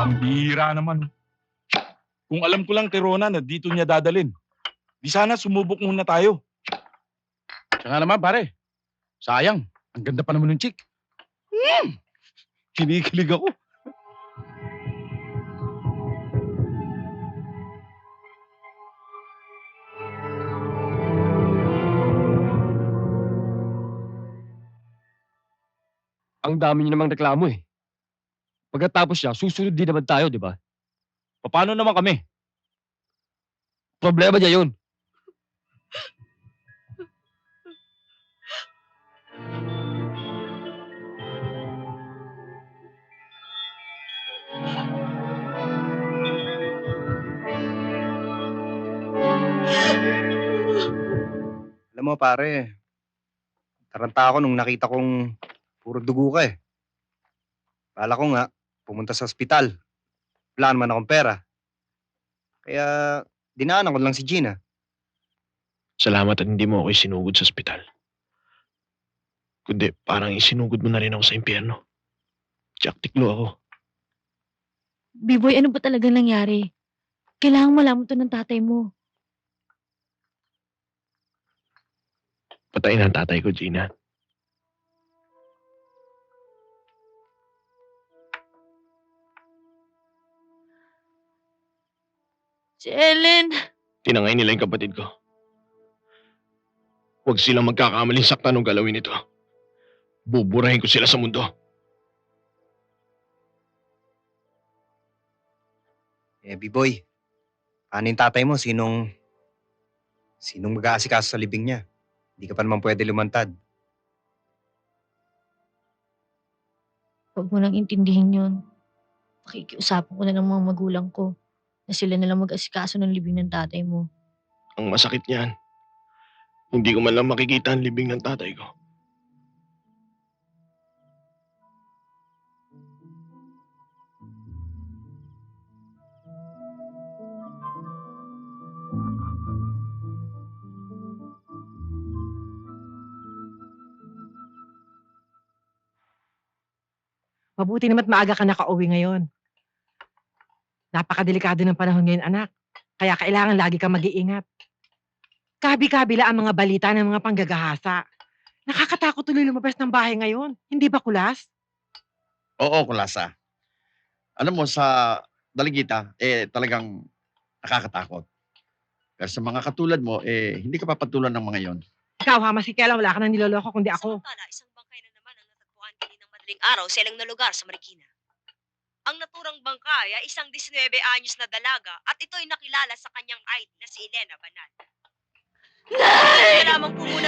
[SPEAKER 12] Pambihira naman. Kung alam ko lang kay Rona na dito niya dadalin, di sana sumubok muna tayo. Tsaka naman pare, sayang, ang ganda pa naman ng chick. Kinikilig ako.
[SPEAKER 14] Ang dami niyo namang reklamo eh. Pagkatapos siya, susunod din naman tayo, di ba?
[SPEAKER 12] Paano naman kami?
[SPEAKER 14] Problema niya yun.
[SPEAKER 2] Alam mo pare, taranta ako nung nakita kong puro dugo ka eh. Kala ko nga, pumunta sa ospital. Wala naman akong pera. Kaya dinaanan ko lang si Gina.
[SPEAKER 3] Salamat at hindi mo ako isinugod sa ospital. Kundi parang isinugod mo na rin ako sa impyerno. Jack tiklo ako.
[SPEAKER 10] B-boy, ano ba talaga nangyari? Kailangan malaman to ng tatay mo.
[SPEAKER 3] Patayin ang tatay ko, Gina.
[SPEAKER 10] Si Ellen!
[SPEAKER 3] Tinangay nila yung kapatid ko. Huwag silang magkakamaling saktan ng galawin ito. Buburahin ko sila sa mundo.
[SPEAKER 2] Eh, B-boy, paano yung tatay mo? Sinong mag-aasikaso sa libing niya? Hindi ka pa naman pwede lumantad.
[SPEAKER 10] Huwag mo nang intindihin yun. Pakikiusapan ko na ng mga magulang ko na sila nalang mag-asikaso ng libing ng tatay mo.
[SPEAKER 3] Ang masakit niyan, hindi ko man lang makikita ang libing ng tatay ko.
[SPEAKER 15] Mabuti naman maaga ka nakauwi ngayon. Napakadelikado ng panahon ngayon, anak. Kaya kailangan lagi kang mag-iingat. Kabi-kabila ang mga balita ng mga panggagahasa. Nakakatakot tuloy lumabas ng bahay ngayon. Hindi ba, Kulas?
[SPEAKER 16] Oo, Kulasa. Alam mo, sa Daligita, talagang nakakatakot. Pero sa mga katulad mo, hindi ka papatulan ng mga yon.
[SPEAKER 15] Ikaw, ha, masikela, wala ka nang niloloko kundi ako.
[SPEAKER 17] Isang bangkay na naman ang natagpuan kaninang madaling araw sa ilang na lugar sa Marikina. Ang naturang bangkay ay isang 19 anyos na dalaga at ito'y nakilala sa kanyang ID na si Elena Banal. Nay! Lamang po muna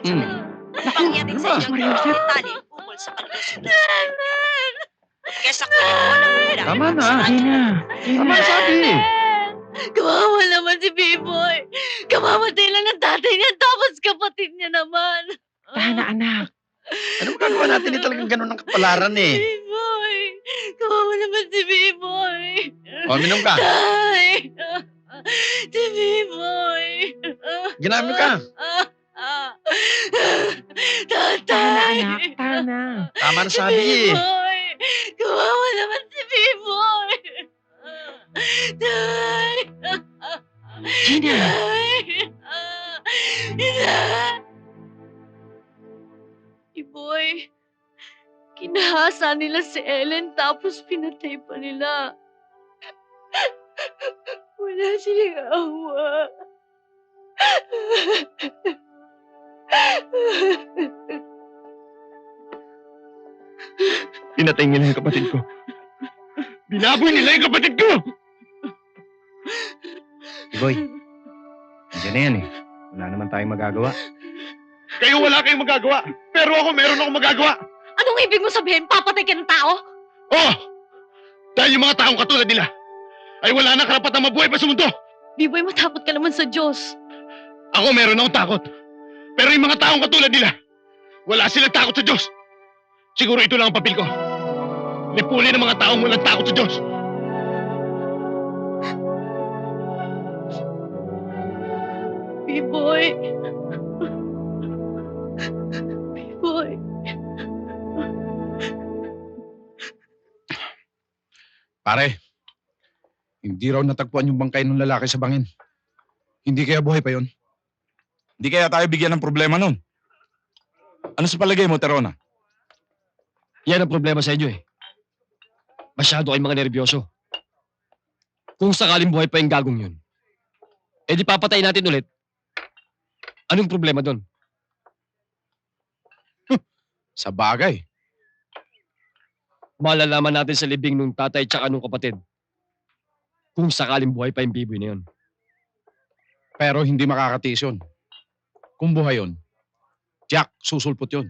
[SPEAKER 17] sakit sa dali. Upang iatid sa inyo ang dalawang detalye ukol sa panlusob na kesa kunin mo ng hula.
[SPEAKER 12] Tama na.
[SPEAKER 10] Tama na sabi. Kawawa naman si Biboy. Kamamatay lang ng tatay niya tapos kapatid niya naman.
[SPEAKER 15] Tana, anak.
[SPEAKER 16] Ano magagawa natin? Hindi talagang ganun ang kapalaran eh.
[SPEAKER 10] Biboy. Kawawa naman si Biboy.
[SPEAKER 16] O, minom ka.
[SPEAKER 10] Tay. Si Biboy.
[SPEAKER 16] Ginamit ka.
[SPEAKER 10] Tatay.
[SPEAKER 15] Tana, anak. Tana.
[SPEAKER 16] Tama na sabi eh.
[SPEAKER 10] Biboy. Kawawa naman si Biboy. Tay.
[SPEAKER 15] Gina.
[SPEAKER 10] Biboy, kinahasa nila si Ellen tapos pinatay pa nila. Wala silang awa.
[SPEAKER 3] Pinatay nila yung kapatid ko. Binaboy nila yung kapatid ko!
[SPEAKER 2] Boy, nandiyan na yan eh. Wala naman tayong magagawa.
[SPEAKER 3] Kayo wala kayong magagawa, pero ako meron akong magagawa.
[SPEAKER 10] Anong ibig mo sabihin? Papatay ka ng tao?
[SPEAKER 3] Oh! Dahil yung mga taong katulad nila ay wala nang karapatang mabuhay pa sa mundo.
[SPEAKER 10] Biboy, matakot ka naman sa Diyos.
[SPEAKER 3] Ako meron akong takot. Pero yung mga taong katulad nila, wala silang takot sa Diyos. Siguro ito lang ang papel ko. Lipulin ng mga taong walang takot sa Diyos.
[SPEAKER 10] Biboy. Biboy.
[SPEAKER 12] Pare, hindi raw natagpuan yung bangkay ng lalaki sa bangin. Hindi kaya buhay pa yon? Hindi kaya tayo bigyan ng problema nun? Ano sa palagay mo, Terona?
[SPEAKER 14] Yan ang problema sa inyo eh. Masyado kayong mga nervyoso. Kung sakaling buhay pa yung gagong yun, eh di papatay natin ulit. Anong problema doon?
[SPEAKER 12] Sa bagay.
[SPEAKER 14] Malalaman natin sa libing nung tatay tsaka nung kapatid kung sakaling buhay pa yung Biboy na yun.
[SPEAKER 12] Pero hindi makakatiis yun. Kung buhay yun, Jack, susulpot yun.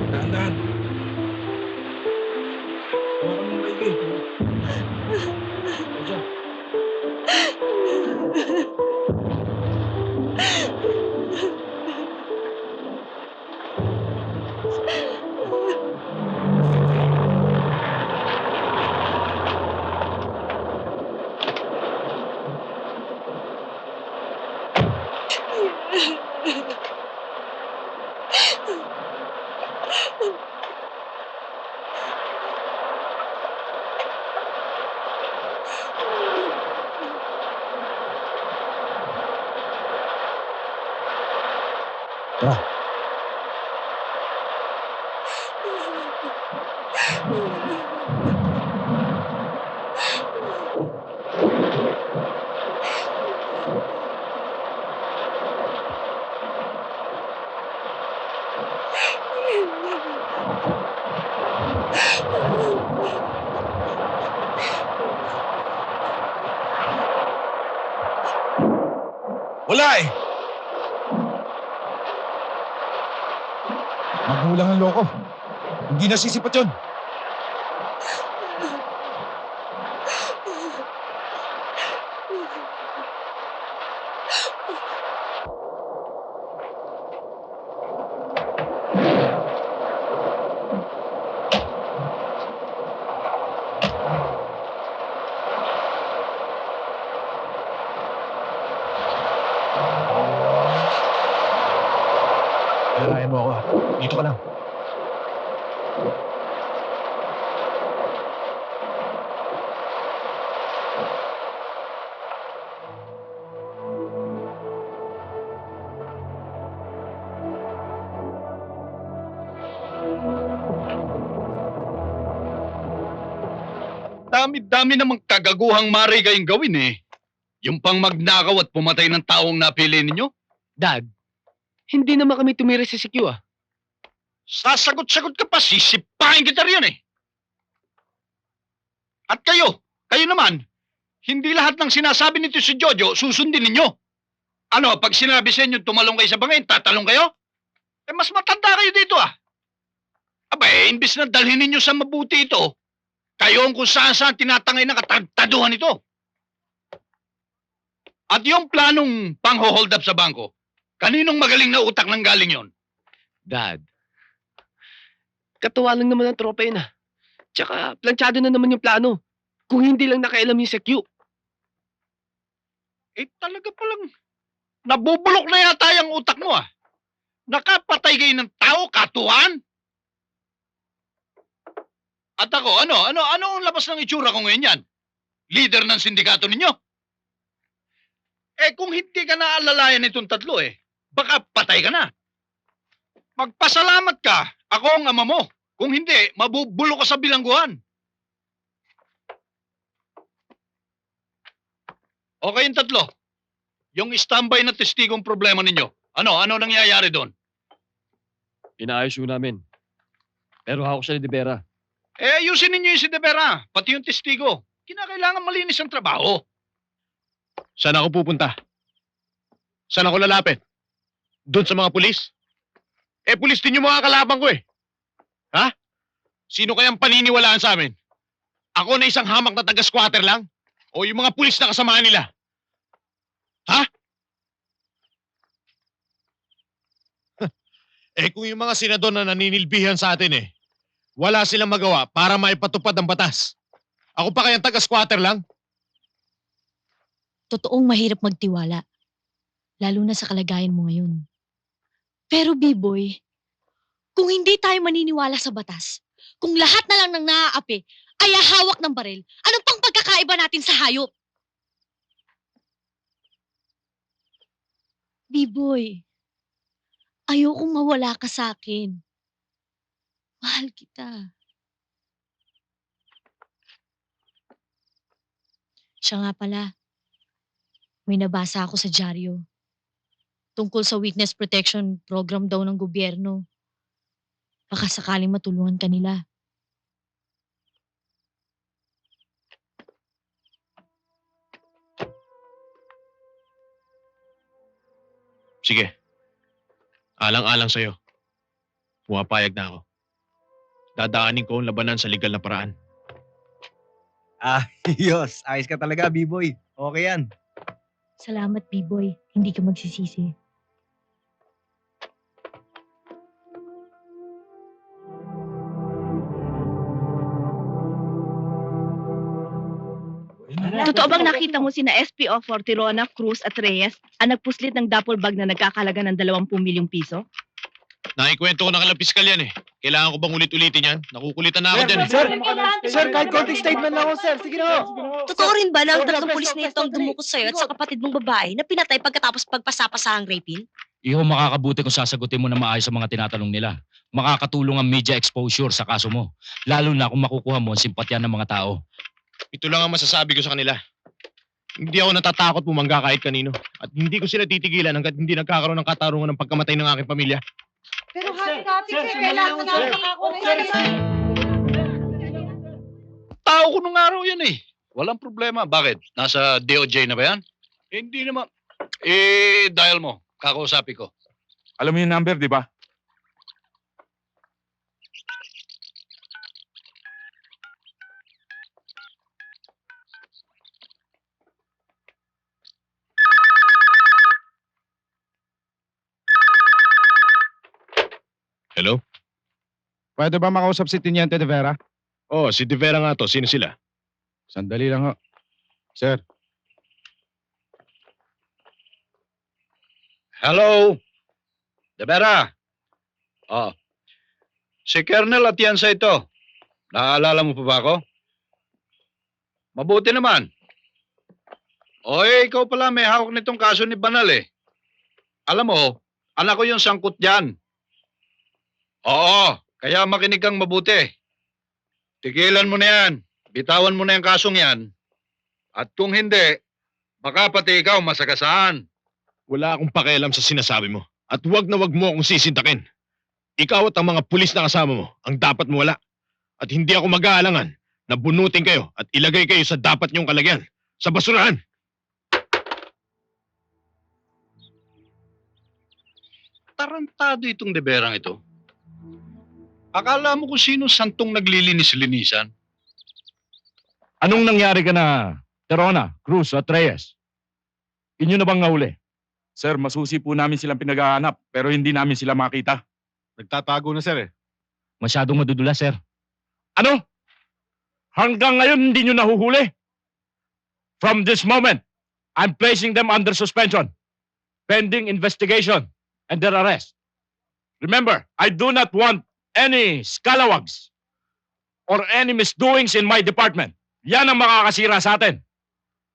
[SPEAKER 12] Dahan-dahan. Hawakan mo maigi. Diyan. Wala eh. Magulang ang loko. Hindi nasisipat yun. Alalayan mo ako. Dito ka lang.
[SPEAKER 18] Dami-dami namang kagaguhang mari kayong gawin eh. Yung pang magnakaw at pumatay ng taong napili ninyo?
[SPEAKER 14] Dad, hindi naman kami tumira sa CQ ah.
[SPEAKER 18] Sasagot-sagot ka pa, sisipahin kita riyan eh. At kayo naman, hindi lahat ng sinasabi nito si Jojo susundin ninyo. Ano, pag sinabi sa inyo tumalong kayo sa bangin, tatalong kayo? Eh, mas matanda kayo dito ah. Aba imbis na dalhin ninyo sa mabuti ito, kayo ang kung saan tinatangay na katagtaduhan ito. At yung planong pang-hold up sa bangko, kaninong magaling na utak nang galing yon?
[SPEAKER 14] Dad, katuwa lang naman ang tropa yun ah. Tsaka, planchado na naman yung plano. Kung hindi lang nakailam yung Q.
[SPEAKER 18] Eh talaga palang nabubulok na yata yung utak mo ah. Nakapatay kayo ng tao, katuwaan? At ako, ano ang labas ng itsura ko ngayon yan? Leader ng sindikato ninyo? Eh kung hindi ka naalalayan itong tatlo baka patay ka na. Magpasalamat ka, ako ang ama mo. Kung hindi, mabubulo ka sa bilangguan. Okay yung tatlo. Yung standby na testigong problema ninyo. Ano nangyayari doon?
[SPEAKER 14] Inaayos yun namin. Pero hawak siya ni De Vera.
[SPEAKER 18] Eh, ayusin ninyo yung si De Vera, pati yung testigo. Kinakailangan malinis ang trabaho.
[SPEAKER 3] Saan ako pupunta? Saan ako lalapit? Doon sa mga pulis? Eh, pulis din yung mga kalaban ko eh. Ha? Sino kayang paniniwalaan sa amin? Ako na isang hamak na taga-squatter lang? O yung mga pulis na kasama nila? Ha? Eh kung yung mga senador na naninilbihan sa atin wala silang magawa para maipatupad ang batas. Ako pa kayang taga-squatter lang?
[SPEAKER 10] Totoong mahirap magtiwala. Lalo na sa kalagayan mo ngayon. Pero B-boy, kung hindi tayo maniniwala sa batas, kung lahat na lang ng naaapi ay hawak ng baril, anong pang pagkakaiba natin sa hayop? B-boy, ayokong mawala ka sa akin. Mahal kita. Siya nga pala, may nabasa ako sa dyaryo. Tungkol sa witness protection program daw ng gobyerno. Baka sakaling matulungan ka nila.
[SPEAKER 3] Sige. Alang-alang sa'yo. Pumapayag na ako. Dadaanin ko ang labanan sa legal na paraan.
[SPEAKER 2] Ayos. Ayos ka talaga, B-boy. Okay yan.
[SPEAKER 10] Salamat, B-boy. Hindi ka magsisisi.
[SPEAKER 9] Totoo bang nakita mo sina SPO Fortirona, Cruz at Reyes ang nagpuslit ng duffel bag na nagkakalaga ng 20 milyong piso?
[SPEAKER 3] Nakikwento ko na kala piskal yan Kailangan ko bang ulit-ulitin yan? Nakukulitan na ako dyan
[SPEAKER 6] Sir, kahit konting statement lang ako, sir. Sige na.
[SPEAKER 17] Totoo rin ba na ang tatlong pulis na ito ang dumukot sa'yo at sa kapatid mong babae na pinatay pagkatapos pagpasapasahang rapin?
[SPEAKER 19] Iho, makakabuti kung sasagutin mo na maayos sa mga tinatanong nila. Makakatulong ang media exposure sa kaso mo. Lalo na kung makukuha mo ang simpatya ng mga tao.
[SPEAKER 3] Ito lang ang masasabi ko sa kanila. Hindi ako natatakot pumangga kahit kanino. At hindi ko sila titigilan hanggat hindi nagkakaroon ng katarungan ng pagkamatay ng aking pamilya.
[SPEAKER 15] Pero happy, kailangan namin makakuha.
[SPEAKER 18] Tao ko nung araw yan Walang problema. Bakit? Nasa DOJ na ba yan? Hindi naman. Dial mo. Kakausapin ko.
[SPEAKER 12] Alam mo yung number, di ba?
[SPEAKER 3] Hello?
[SPEAKER 12] Pwede ba makausap si Teniente De Vera?
[SPEAKER 3] Oh, si De Vera nga to. Sino sila?
[SPEAKER 12] Sandali lang ho. Sir.
[SPEAKER 18] Hello? De Vera? Oh. Si Colonel Atienza ito. Naaalala mo pa ba ako? Mabuti naman. Ikaw pala may hawak nitong kaso ni Banal Alam mo, anak ko yung sangkot dyan. Oo, kaya makinig kang mabuti. Tigilan mo na yan. Bitawan mo na yung kasong yan. At kung hindi, baka pati ikaw masagasaan.
[SPEAKER 3] Wala akong pakialam sa sinasabi mo. At wag na wag mo akong sisintakin. Ikaw at ang mga pulis na kasama mo ang dapat mawala. At hindi ako mag-aalangan na bunutin kayo at ilagay kayo sa dapat niyong kalagyan, sa basurahan.
[SPEAKER 18] Tarantado itong deberang ito. Akala mo kung sino santong naglilinis-linisan?
[SPEAKER 19] Anong nangyari ka na, Terona, Cruz at Reyes? Inyo na bang nahuli?
[SPEAKER 12] Sir, masusi po namin silang pinaghahanap pero hindi namin sila makita.
[SPEAKER 13] Nagtatago na, sir eh.
[SPEAKER 19] Masyadong madudulas, sir.
[SPEAKER 12] Ano? Hanggang ngayon hindi nyo nahuhuli? From this moment, I'm placing them under suspension, pending investigation and their arrest. Remember, I do not want any scalawags or any misdoings in my department. Yan ang makakasira sa atin.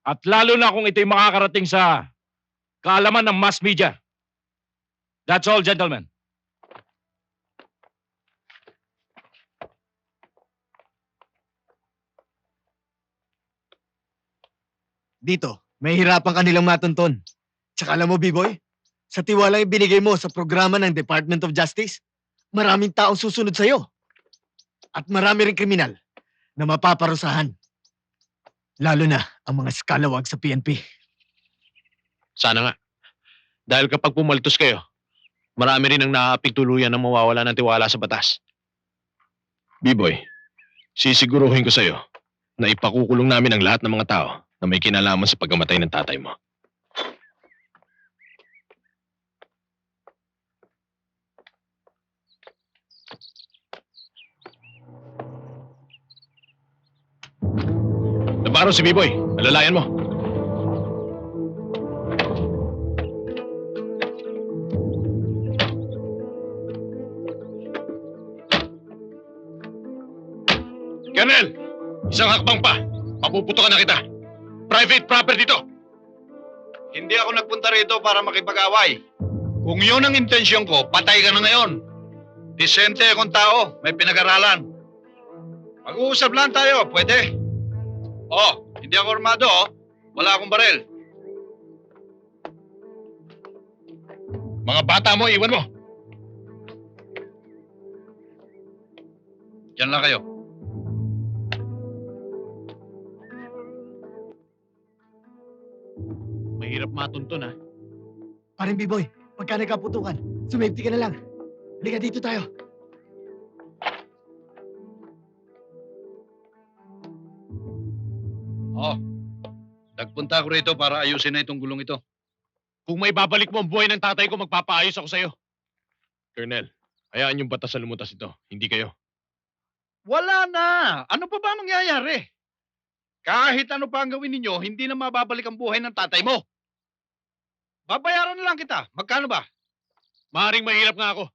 [SPEAKER 12] At lalo na kung ito'y makakarating sa kaalaman ng mass media. That's all, gentlemen.
[SPEAKER 6] Dito, may hirapan kanilang matunton. Tsaka alam mo, B-Boy, sa tiwala yung binigay mo sa programa ng Department of Justice, maraming taong susunod sa'yo. At marami ring kriminal na mapaparusahan. Lalo na ang mga skalawag sa PNP.
[SPEAKER 3] Sana nga. Dahil kapag pumaltos kayo, marami rin ang naaaping tuluyan na mawawala ng tiwala sa batas. B-Boy, sisiguruhin ko sa'yo na ipakukulong namin ang lahat ng mga tao na may kinalaman sa pagkamatay ng tatay mo. Nabarro si B-Boy. Alalayan mo. Colonel! Isang hakbang pa. Papuputokan na kita. Private property to.
[SPEAKER 18] Hindi ako nagpunta rito para makipag-away. Kung yun ang intensyon ko, patay ka na ngayon. Disente akong tao, may pinag-aralan. Mag-uusap lang tayo, pwede? Oh, hindi ako armado, oh. Wala akong baril.
[SPEAKER 3] Mga bata mo, iwan mo.
[SPEAKER 18] Diyan lang kayo.
[SPEAKER 3] Mahirap matuntun, ha?
[SPEAKER 6] Paring B-Boy, pagka nagkaputukan, sumipti ka na lang. Halika dito tayo.
[SPEAKER 18] Oh, nagpunta ako rito para ayusin na itong gulong ito.
[SPEAKER 3] Kung may babalik mo ang buhay ng tatay ko, magpapaayos ako sa'yo. Colonel, hayaan yung batas sa lumutas ito, hindi kayo.
[SPEAKER 18] Wala na! Ano pa ba mangyayari? Kahit ano pa ang gawin ninyo, hindi na mababalik ang buhay ng tatay mo. Babayaran na lang kita. Magkano ba?
[SPEAKER 3] Maaaring mahirap nga ako,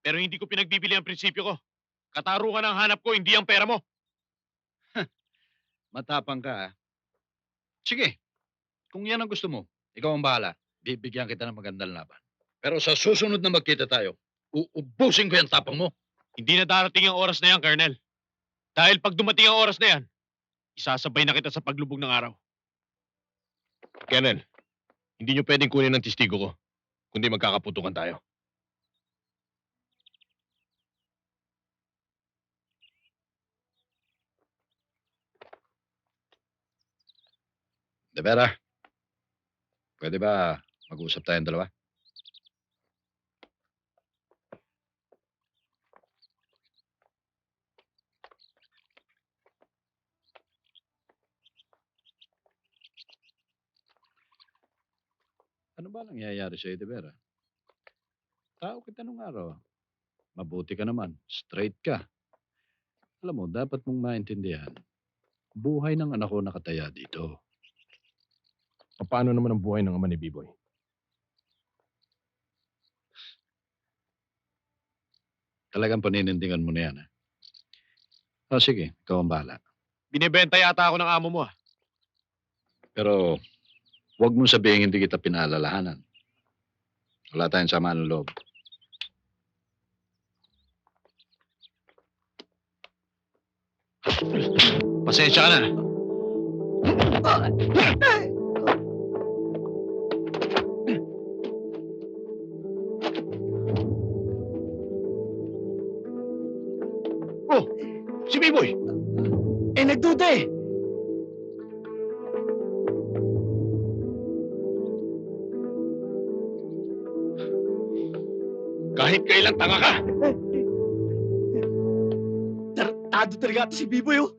[SPEAKER 3] pero hindi ko pinagbibili ang prinsipyo ko. Katarungan ang hanap ko, hindi ang pera mo.
[SPEAKER 18] Matapang ka, ha? Sige, kung yan ang gusto mo, ikaw ang bahala. Bibigyan kita ng magandang laban. Pero sa susunod na magkita tayo, uubusin ko yung tapang mo.
[SPEAKER 3] Hindi na darating ang oras na yan, Colonel. Dahil pag dumating ang oras na yan, isasabay na kita sa paglubog ng araw. Colonel, hindi nyo pwedeng kunin ng testigo ko, kundi magkakaputukan tayo.
[SPEAKER 18] De Vera, pwede ba mag-usap tayong dalawa? Ano ba nangyayari sa'yo, De Vera? Tao kita nung araw. Mabuti ka naman. Straight ka. Alam mo, dapat mong maintindihan. Buhay ng anak ko nakataya dito.
[SPEAKER 3] Paano naman ang buhay ng ama ni B-Boy?
[SPEAKER 18] Talagang paninindigan mo na yan, ha? O sige, ikaw ang bahala.
[SPEAKER 3] Binibenta yata ako ng amo mo, ah.
[SPEAKER 18] Pero, huwag mong sabihin hindi kita pinaalalahanan. Wala tayong sama ng loob. Pasensya ka na.
[SPEAKER 3] Oh, si B-Boy.
[SPEAKER 14] nagduda eh.
[SPEAKER 3] Kahit kailan tanga ka!
[SPEAKER 14] Tartado talaga ito si Biboy oh.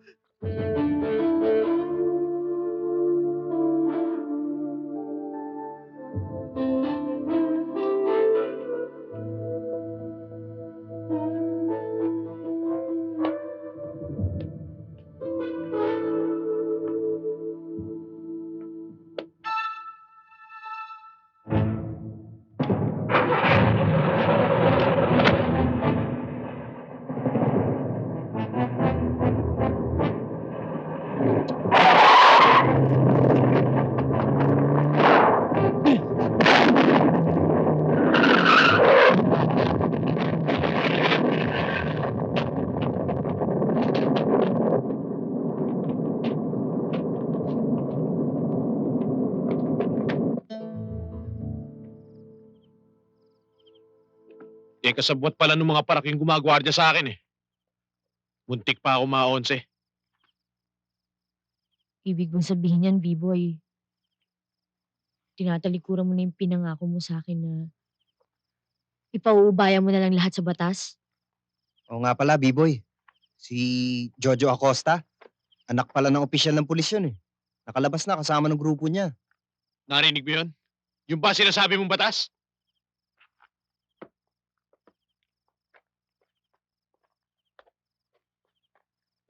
[SPEAKER 3] Eh, kasabwat pala ng mga paraking gumagwardya sa akin eh. Muntik pa ako ma-11.
[SPEAKER 10] Ibig bang sabihin yan, B-boy? Tinatalikuran mo na yung pinangako mo sa akin na ipauubaya mo na lang lahat sa batas?
[SPEAKER 2] Oo nga pala, B-boy. Si Jojo Acosta, anak pala ng opisyal ng pulis yun eh. Nakalabas na kasama ng grupo niya.
[SPEAKER 3] Narinig mo yun? Yung ba sinasabi mong batas?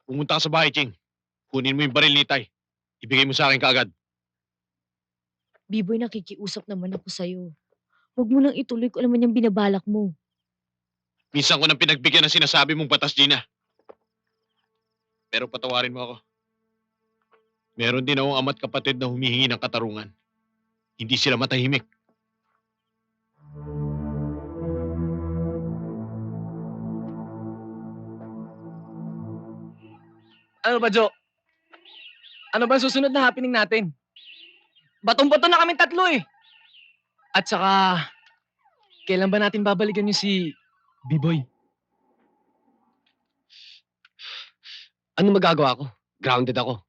[SPEAKER 3] Pumunta ka sa bahay, Ching. Kunin mo yung baril ni Tay. Ibigay mo sa akin kaagad.
[SPEAKER 10] B-boy, nakikiusap naman ako sa'yo. Huwag mo nang ituloy ko naman yung binabalak mo.
[SPEAKER 3] Minsan ko nang pinagbigyan ng sinasabi mong batas, Gina. Pero patawarin mo ako. Meron din akong ama't kapatid na humihingi ng katarungan. Hindi sila matahimik.
[SPEAKER 14] Ano ba, Jo? Ano ba ang susunod na happening natin? Batong-bato na kami tatlo eh. At saka, kailan ba natin babalikan yung si B-boy? Ano magagawa ko? Grounded ako.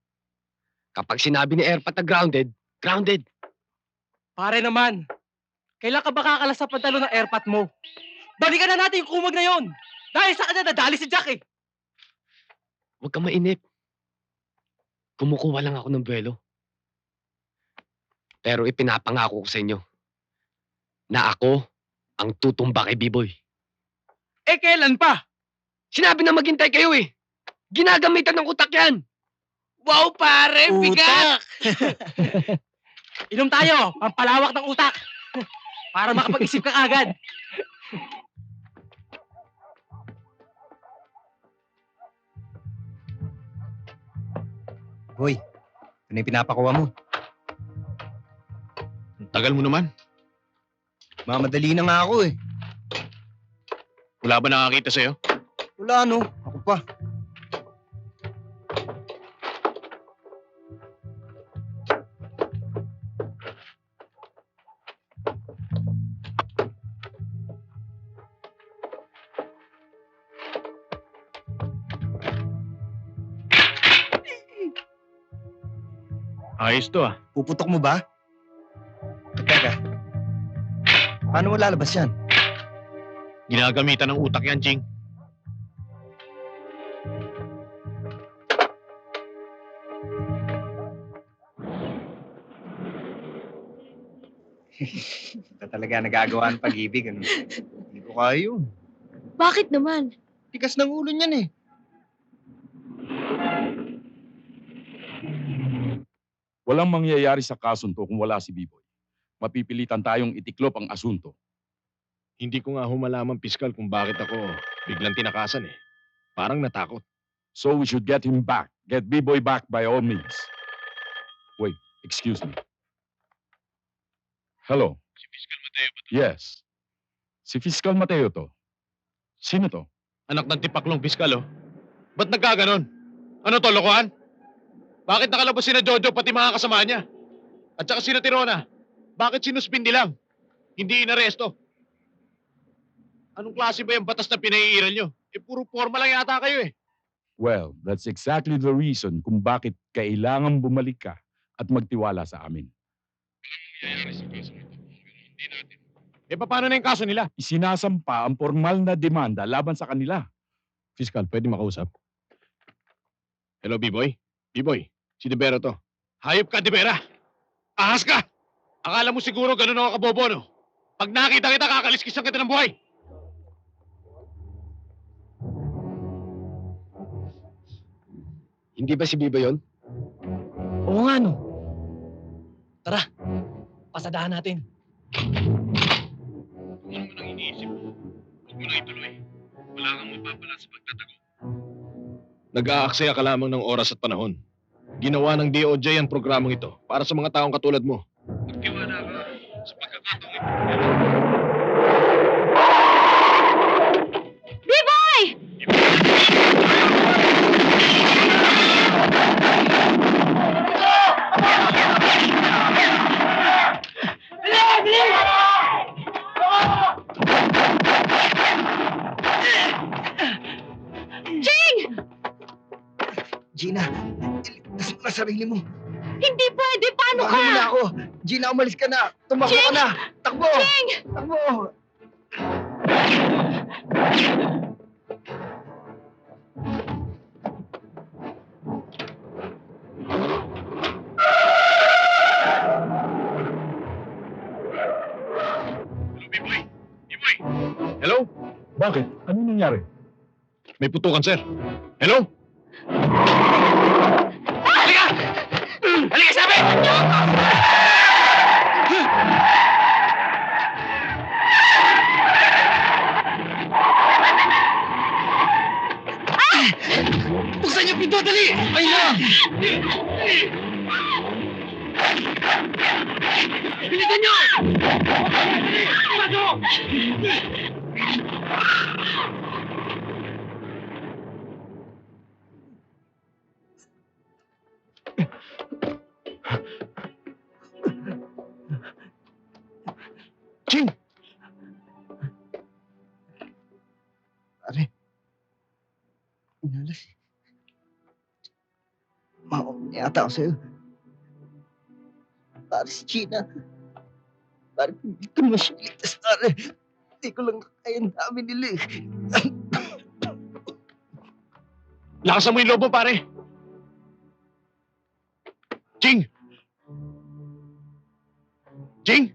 [SPEAKER 14] Kapag sinabi ni Airpat na grounded, grounded.
[SPEAKER 6] Pare naman, kailan ka ba kakalas sa pantalo ng airpat mo? Balikan na natin yung kumag na yon. Dahil sa kanya nadali si Jack eh.
[SPEAKER 14] Huwag kang mainip. Kumukuha lang ako ng buwelo. Pero ipinapangako ko sa inyo na ako ang tutumba kay B-boy.
[SPEAKER 6] Eh kailan pa?
[SPEAKER 14] Sinabi na maghintay kayo eh. Ginagamitan ng utak yan.
[SPEAKER 6] Wow pare, bigat! Inom tayo, pampalawak ng utak. Para makapag-isip ka agad.
[SPEAKER 2] Boy, ano yung pinapakuha mo?
[SPEAKER 3] Tagal mo naman.
[SPEAKER 2] Mamadali na nga ako eh.
[SPEAKER 3] Wala ba nakakita sa'yo?
[SPEAKER 2] Wala no, ako pa.
[SPEAKER 3] Ayos to ah.
[SPEAKER 2] Puputok mo ba? Teka. Paano mo lalabas yan?
[SPEAKER 3] Ginagamitan ng utak yan, Ching.
[SPEAKER 2] Ito talaga nagagawa ng pag-ibig. Ano? Hindi ko kaya yun.
[SPEAKER 10] Bakit naman?
[SPEAKER 2] Tigas ng ulo niyan eh.
[SPEAKER 12] Walang mangyayari sa kasunto kung wala si B-boy. Mapipilitan tayong itiklop ang asunto.
[SPEAKER 3] Hindi ko nga humalaman, piskal, kung bakit ako biglang tinakasan eh. Parang natakot.
[SPEAKER 12] So we should get him back. Get B-boy back by all means. Wait, excuse me. Hello?
[SPEAKER 3] Si Piskal Mateo ba to?
[SPEAKER 12] Yes. Si Fiscal Mateo to. Sino to?
[SPEAKER 3] Anak ng tipaklong piskal, oh. Ba't nagkaganon? Ano to, lokohan? Bakit nakalabas si na Jojo pati mga kasama niya? At saka si na Tirona? Bakit sinuspindi lang? Hindi inaresto? Anong klase ba yung batas na pinaiiral nyo? Eh, puro forma lang yata kayo eh.
[SPEAKER 12] Well, that's exactly the reason kung bakit kailangan bumalik ka at magtiwala sa amin.
[SPEAKER 13] Eh, paano na yung kaso nila?
[SPEAKER 12] Isinasampa ang formal na demanda laban sa kanila.
[SPEAKER 13] Fiscal, pwede makausap? Hello, B-Boy? B-Boy, si Debera to. Hayop ka, Debera! Ahas ka! Akala mo siguro ganun ako kabobo, no? Pag nakita kita, kakaliskisan kita ng buhay!
[SPEAKER 14] Hindi ba si Biba yon?
[SPEAKER 5] Oo nga, no. Tara, pasadahan natin.
[SPEAKER 3] Kung ano man ang iniisip mo, huwag mo na ituloy. Wala kang mapapala sa pagtatago.
[SPEAKER 13] Nag-aaksaya ka lamang ng oras at panahon. Ginawa ng DOJ ang programang ito para sa mga taong katulad mo.
[SPEAKER 3] Magtiwala ka sa pagkakataong ito.
[SPEAKER 9] B-Boy! Ching!
[SPEAKER 6] Gina, iligtas mo na sarili mo.
[SPEAKER 9] Hindi pwede! Paano ka?
[SPEAKER 6] Mahuli na ako. Gina, umalis ka na. Tumakbo ka
[SPEAKER 9] Ching!
[SPEAKER 6] na. Takbo!
[SPEAKER 9] Ching!
[SPEAKER 6] Takbo!
[SPEAKER 13] Hello?
[SPEAKER 12] Bakit? Ano nangyari?
[SPEAKER 13] May putukan, sir. Hello?
[SPEAKER 4] Halika! Halika, sabi!
[SPEAKER 6] Buksan niyo pinto, dali! Ay na!
[SPEAKER 4] Bilisan niyo! Pasok!
[SPEAKER 13] Ching!
[SPEAKER 6] Pare, inalas eh. Maong yata ako sa'yo. Pare si Gina. Pare, hindi ko naman siya iligtas, pare. Hindi ko lang kaya ang dami nila eh.
[SPEAKER 13] Lakasan mo yung lobo, pare! Ching! Ching!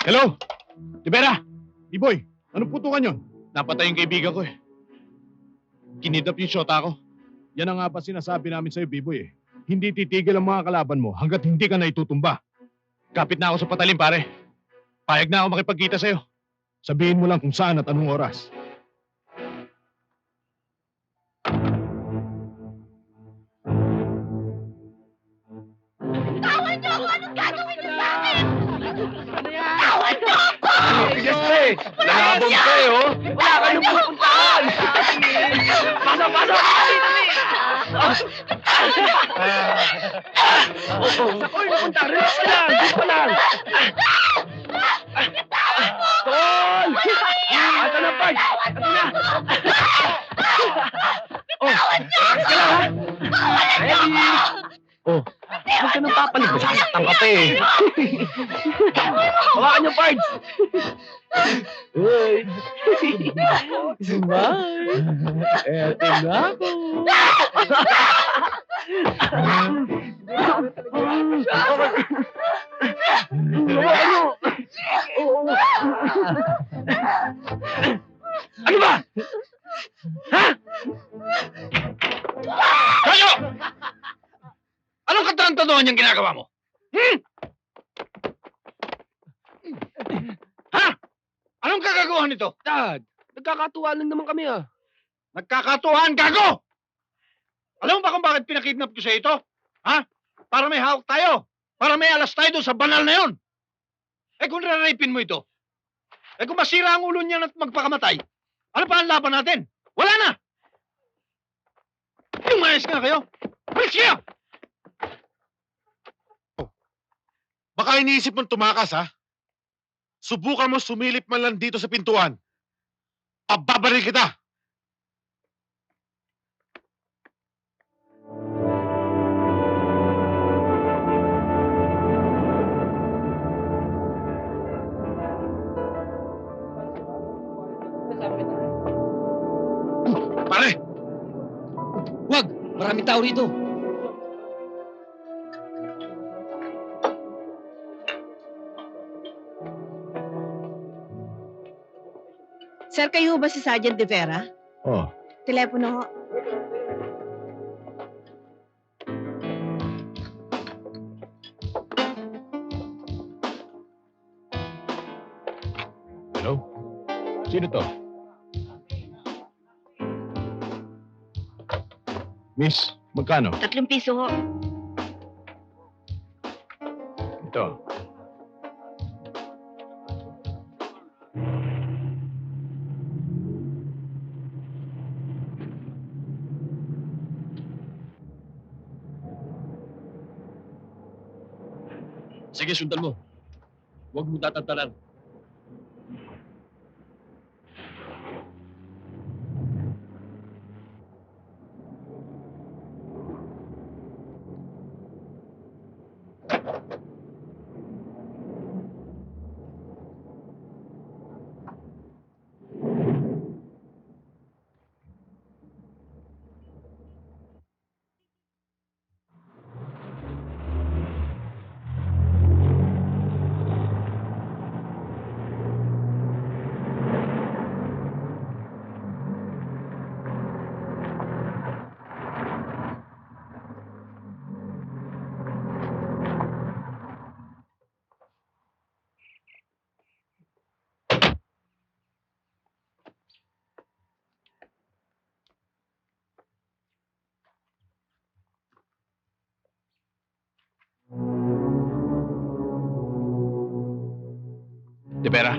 [SPEAKER 13] Hello? Libera! B-Boy, anong putukan yun? Napatay yung kaibigan ko eh. Kinidap yung shota ko. Yan ang nga pa sinasabi namin sa'yo, B-Boy eh. Hindi titigil ang mga kalaban mo hanggat hindi ka na itutumba. Kapit na ako sa patalim, pare. Payag na ako makipagkita sa'yo. Sabihin mo lang kung saan at anong oras.
[SPEAKER 4] Tawan niyo ako! Anong gagawin niyo sa akin? Tawan niyo ako!
[SPEAKER 6] Tigas ka eh! Lalabog ka eh, oh! Wala ka nang pupuntahan! Pasok, pasok! Uy, pupunta rin! Wala! Dito lang! Tol! Ito na, Pag! Ito na! Oh, relax ka lang, ha? Ready? Oh, huwag ka nang papalig. Masasaktan ka pa eh. Hawakan niyo, Pards! Uy! Smile! Eto na ako! Hawakan niyo! Ano ba? Ha?
[SPEAKER 18] Kayo! Anong katarantaduhan niyang ginagawa mo? Ha? Anong kagagawa nito?
[SPEAKER 14] Dad, nagkakatuwa lang naman kami ah.
[SPEAKER 18] Nagkakatuwaan, gago! Alam mo ba kung bakit pinakidnap ko sa ito? Ha? Para may hawak tayo. Para may alas tayo doon sa banal na yon. Eh kung rarapin mo ito, eh kung masira ang ulo niya at magpakamatay, ano pa ang laban natin? Wala na! Lumayas nga kayo! Alis kayo!
[SPEAKER 13] Baka iniisip mong tumakas, ha? Subukan mo sumilip man lang dito sa pintuan. Pababaril kita!
[SPEAKER 14] Pare! Wag! Maraming tao rito.
[SPEAKER 9] Sir, kayo ba si Sergeant De Vera?
[SPEAKER 13] Oh.
[SPEAKER 9] Telepono ho.
[SPEAKER 13] Hello? Sino to? Miss, magkano?
[SPEAKER 9] 3 piso ho.
[SPEAKER 13] Ito.
[SPEAKER 14] Sige, sundan mo. Huwag mo tatantanan.
[SPEAKER 13] De Vera?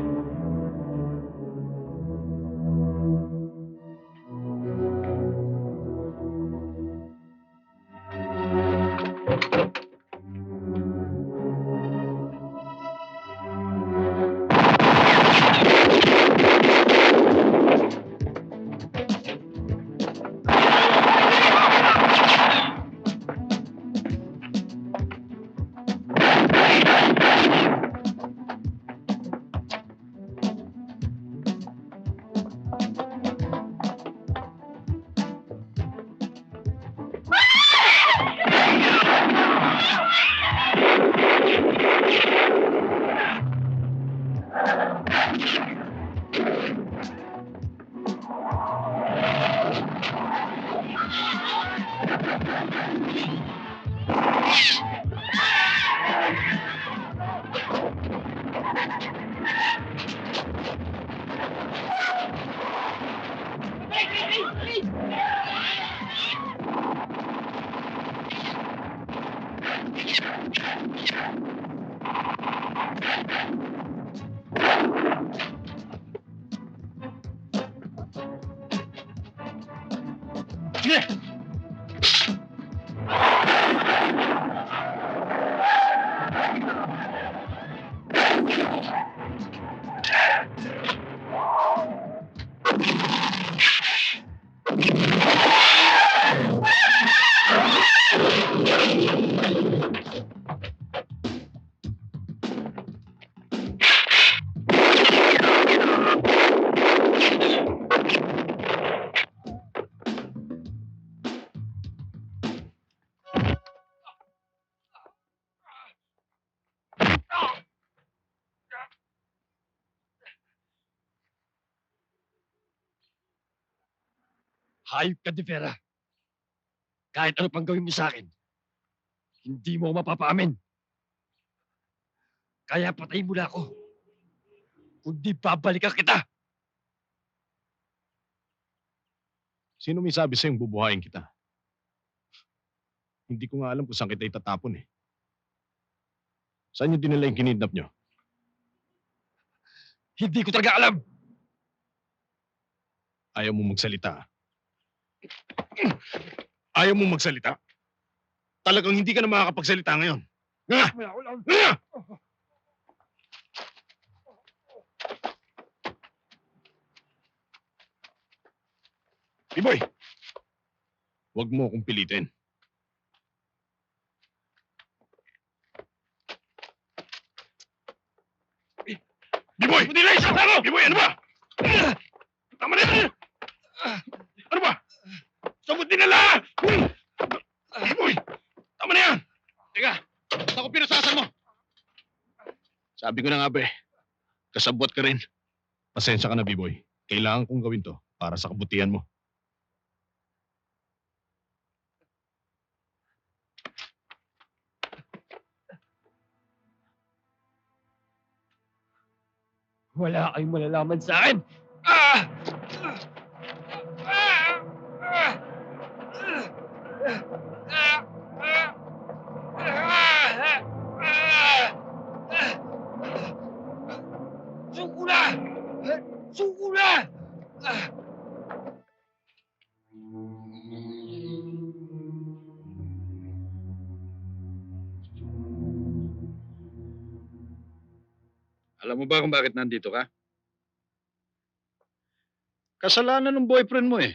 [SPEAKER 14] Hayop ka, De Vera. Kahit ano pang gawin mo sa akin, hindi mo ako mapapaamin. Kaya patayin mo na ako. Kundi babalikan kita.
[SPEAKER 13] Sino may sabi sa'yong bubuhayin kita? Hindi ko nga alam kung saan kita itatapon eh. Saan niyo dinala yung kinidnap niyo?
[SPEAKER 14] Hindi ko talaga alam.
[SPEAKER 13] Ayaw mo magsalita. Ayaw mo magsalita? Talagang hindi ka na makakapagsalita ngayon. Biboy! Huwag mo akong pilitin. Biboy! Biboy, ano ba? Tama na yan! Ano ba? Sabot din nila! Biboy! Tama na yan! Teka, ba't ako pinasasan mo? Sabi ko na nga ba kasabot ka rin. Pasensya ka na, Biboy. Kailangan kong gawin to para sa kabutihan mo.
[SPEAKER 14] Wala kayong malalaman sa akin. Ah! Suko na! Suko na!
[SPEAKER 18] Alam mo ba kung bakit nandito ka? Kasalanan ng boyfriend mo eh.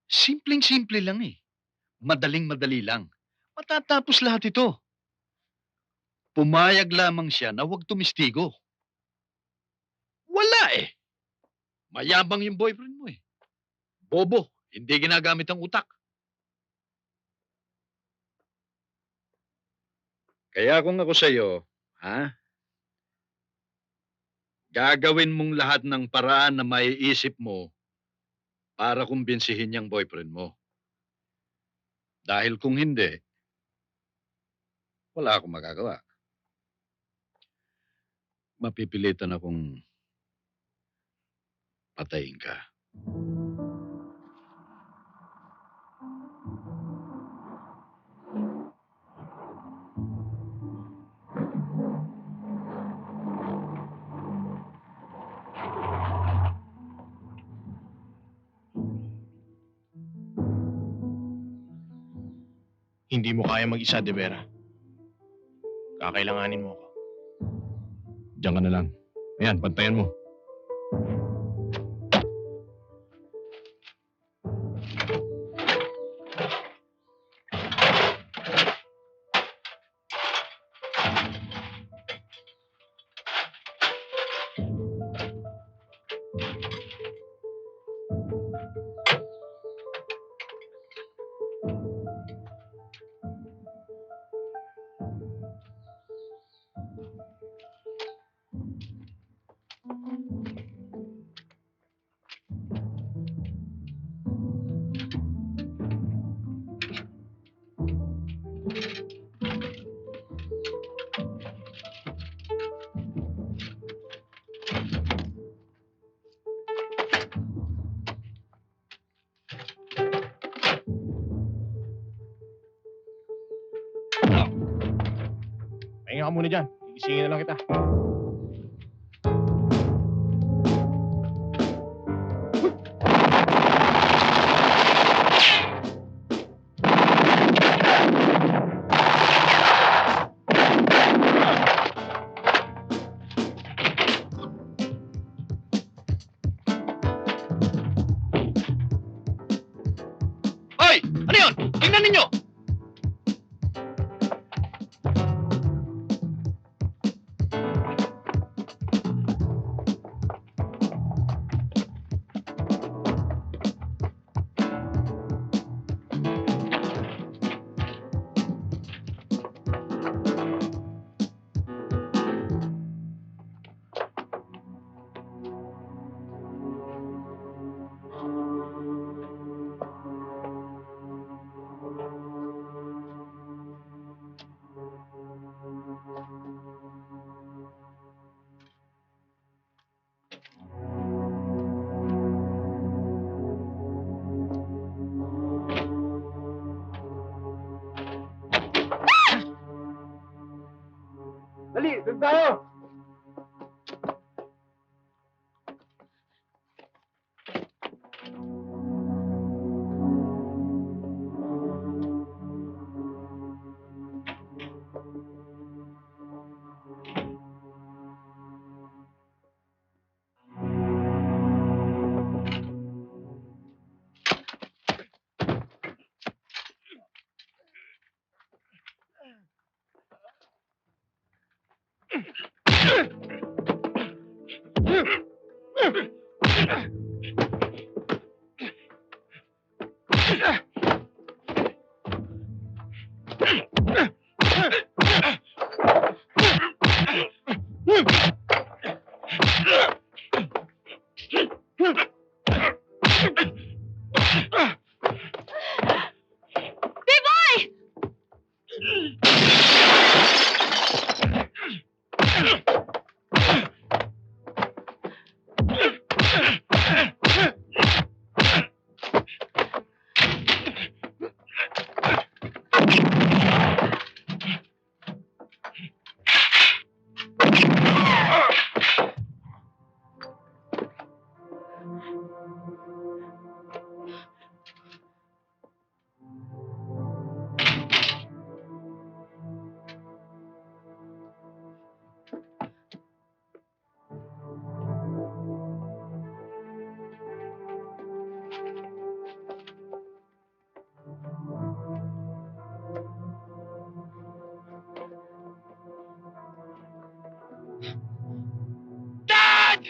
[SPEAKER 18] Simpleng-simple lang eh. Madaling-madali lang. Matatapos lahat ito. Pumayag lamang siya na huwag tumistigo. Wala eh. Mayabang yung boyfriend mo eh. Bobo, hindi ginagamit ang utak. Kaya kung ako sa'yo, gagawin mong lahat ng paraan na maiisip mo para kumbinsihin yung boyfriend mo. Dahil kung hindi, wala akong magagawa. Mapipilitan akong patayin ka.
[SPEAKER 3] Hindi mo kaya mag-isa, De Vera. Kakailanganin mo ako.
[SPEAKER 13] Diyan ka na lang. Ayan, pantayan mo. Pahinga ka muna dyan. Igisingin na lang kita.
[SPEAKER 18] Hoy! Ano yun? Tingnan ninyo!
[SPEAKER 6] Dali, doon tayo!
[SPEAKER 9] Biboy! Dad!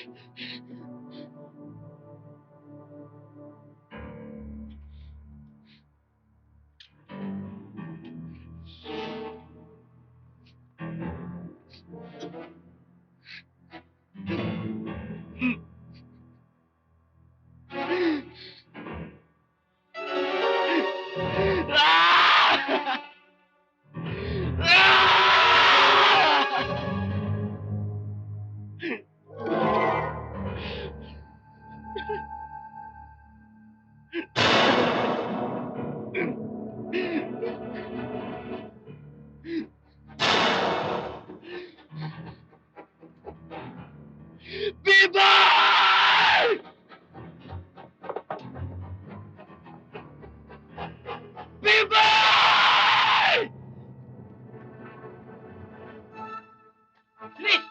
[SPEAKER 9] Biboy! Biboy! Bilis!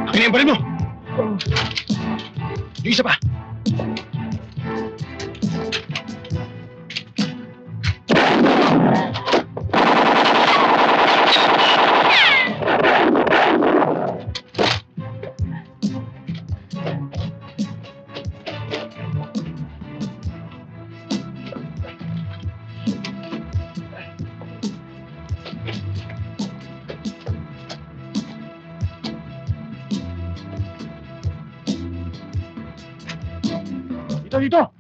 [SPEAKER 3] Akin na yung baril mo! Yung isa pa!
[SPEAKER 13] Dito!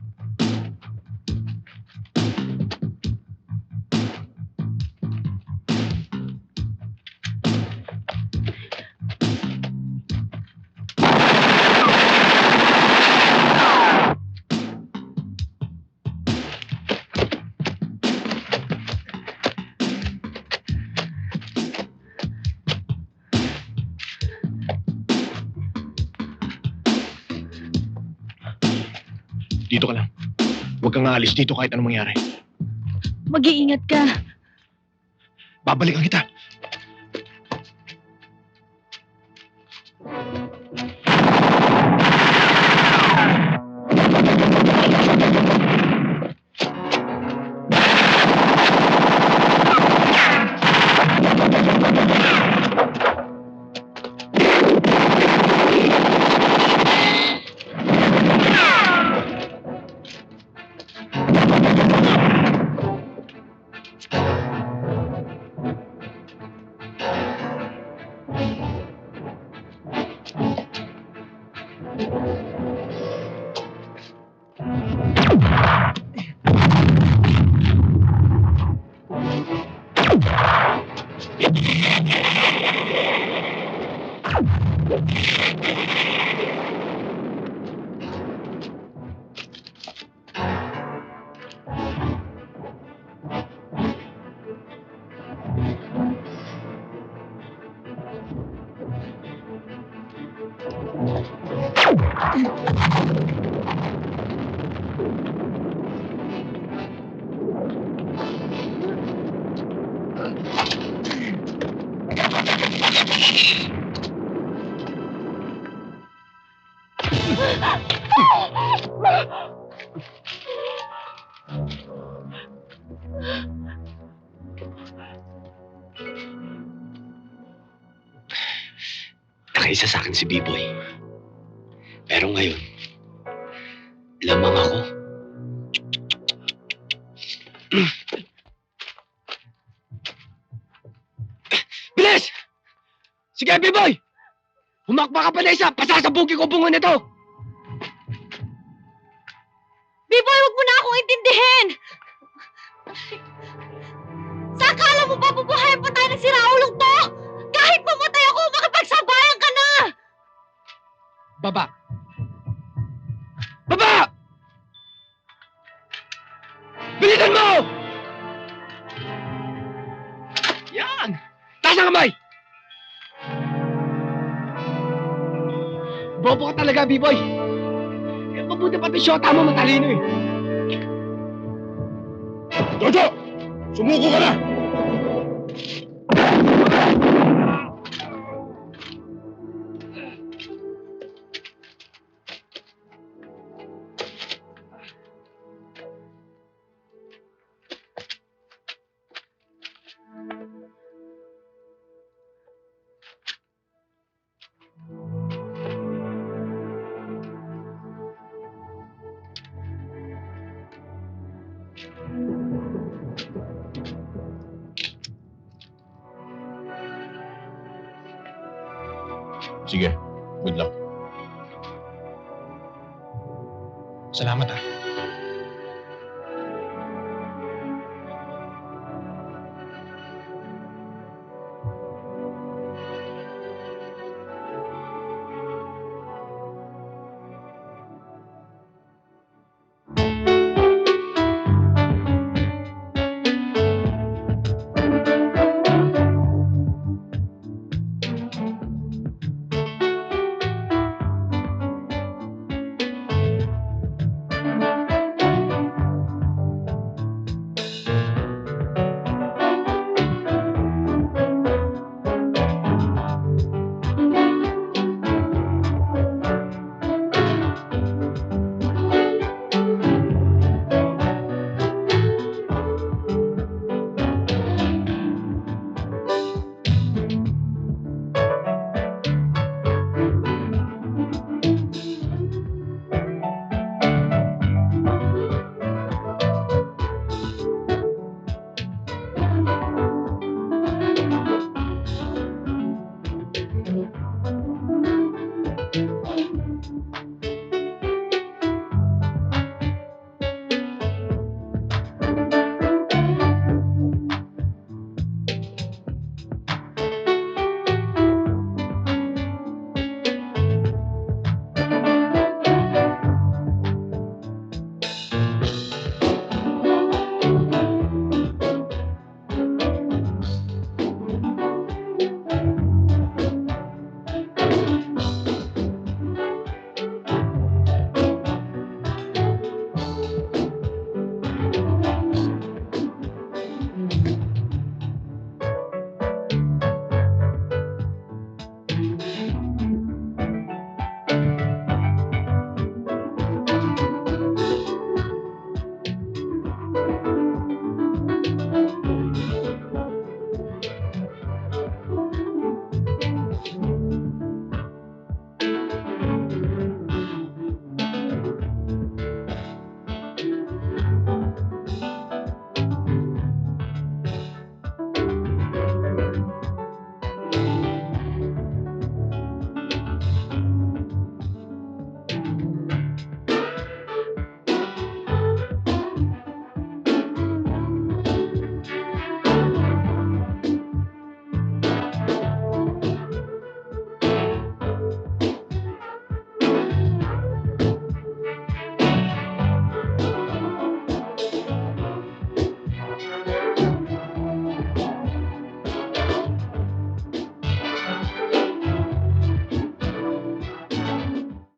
[SPEAKER 3] Dito ka lang. Huwag kang aalis dito kahit anong mangyari.
[SPEAKER 10] Mag-iingat ka.
[SPEAKER 3] Babalikan kita.
[SPEAKER 20] Nakaisa sa akin si B-Boy. Pero ngayon, lamang ako.
[SPEAKER 14] Bilis! Sige, B-Boy! Humakba ka pa na isa! Pasasabugin ko bunga nito!
[SPEAKER 10] B-Boy, huwag mo na akong intindihin! Sa akala mo ba bubuhayin pa tayo ng siraulong to? Kahit mamatay ako, makipagsabayan ka na!
[SPEAKER 14] Baba! Baba! Bilisan mo! Yan! Taas ang kamay! Bobo ka talaga, B-Boy! Eh, mabuti pati syota mo matalino eh.
[SPEAKER 7] Jojo! Sumuko ka na!
[SPEAKER 3] Sige, good luck.
[SPEAKER 13] Salamat ah.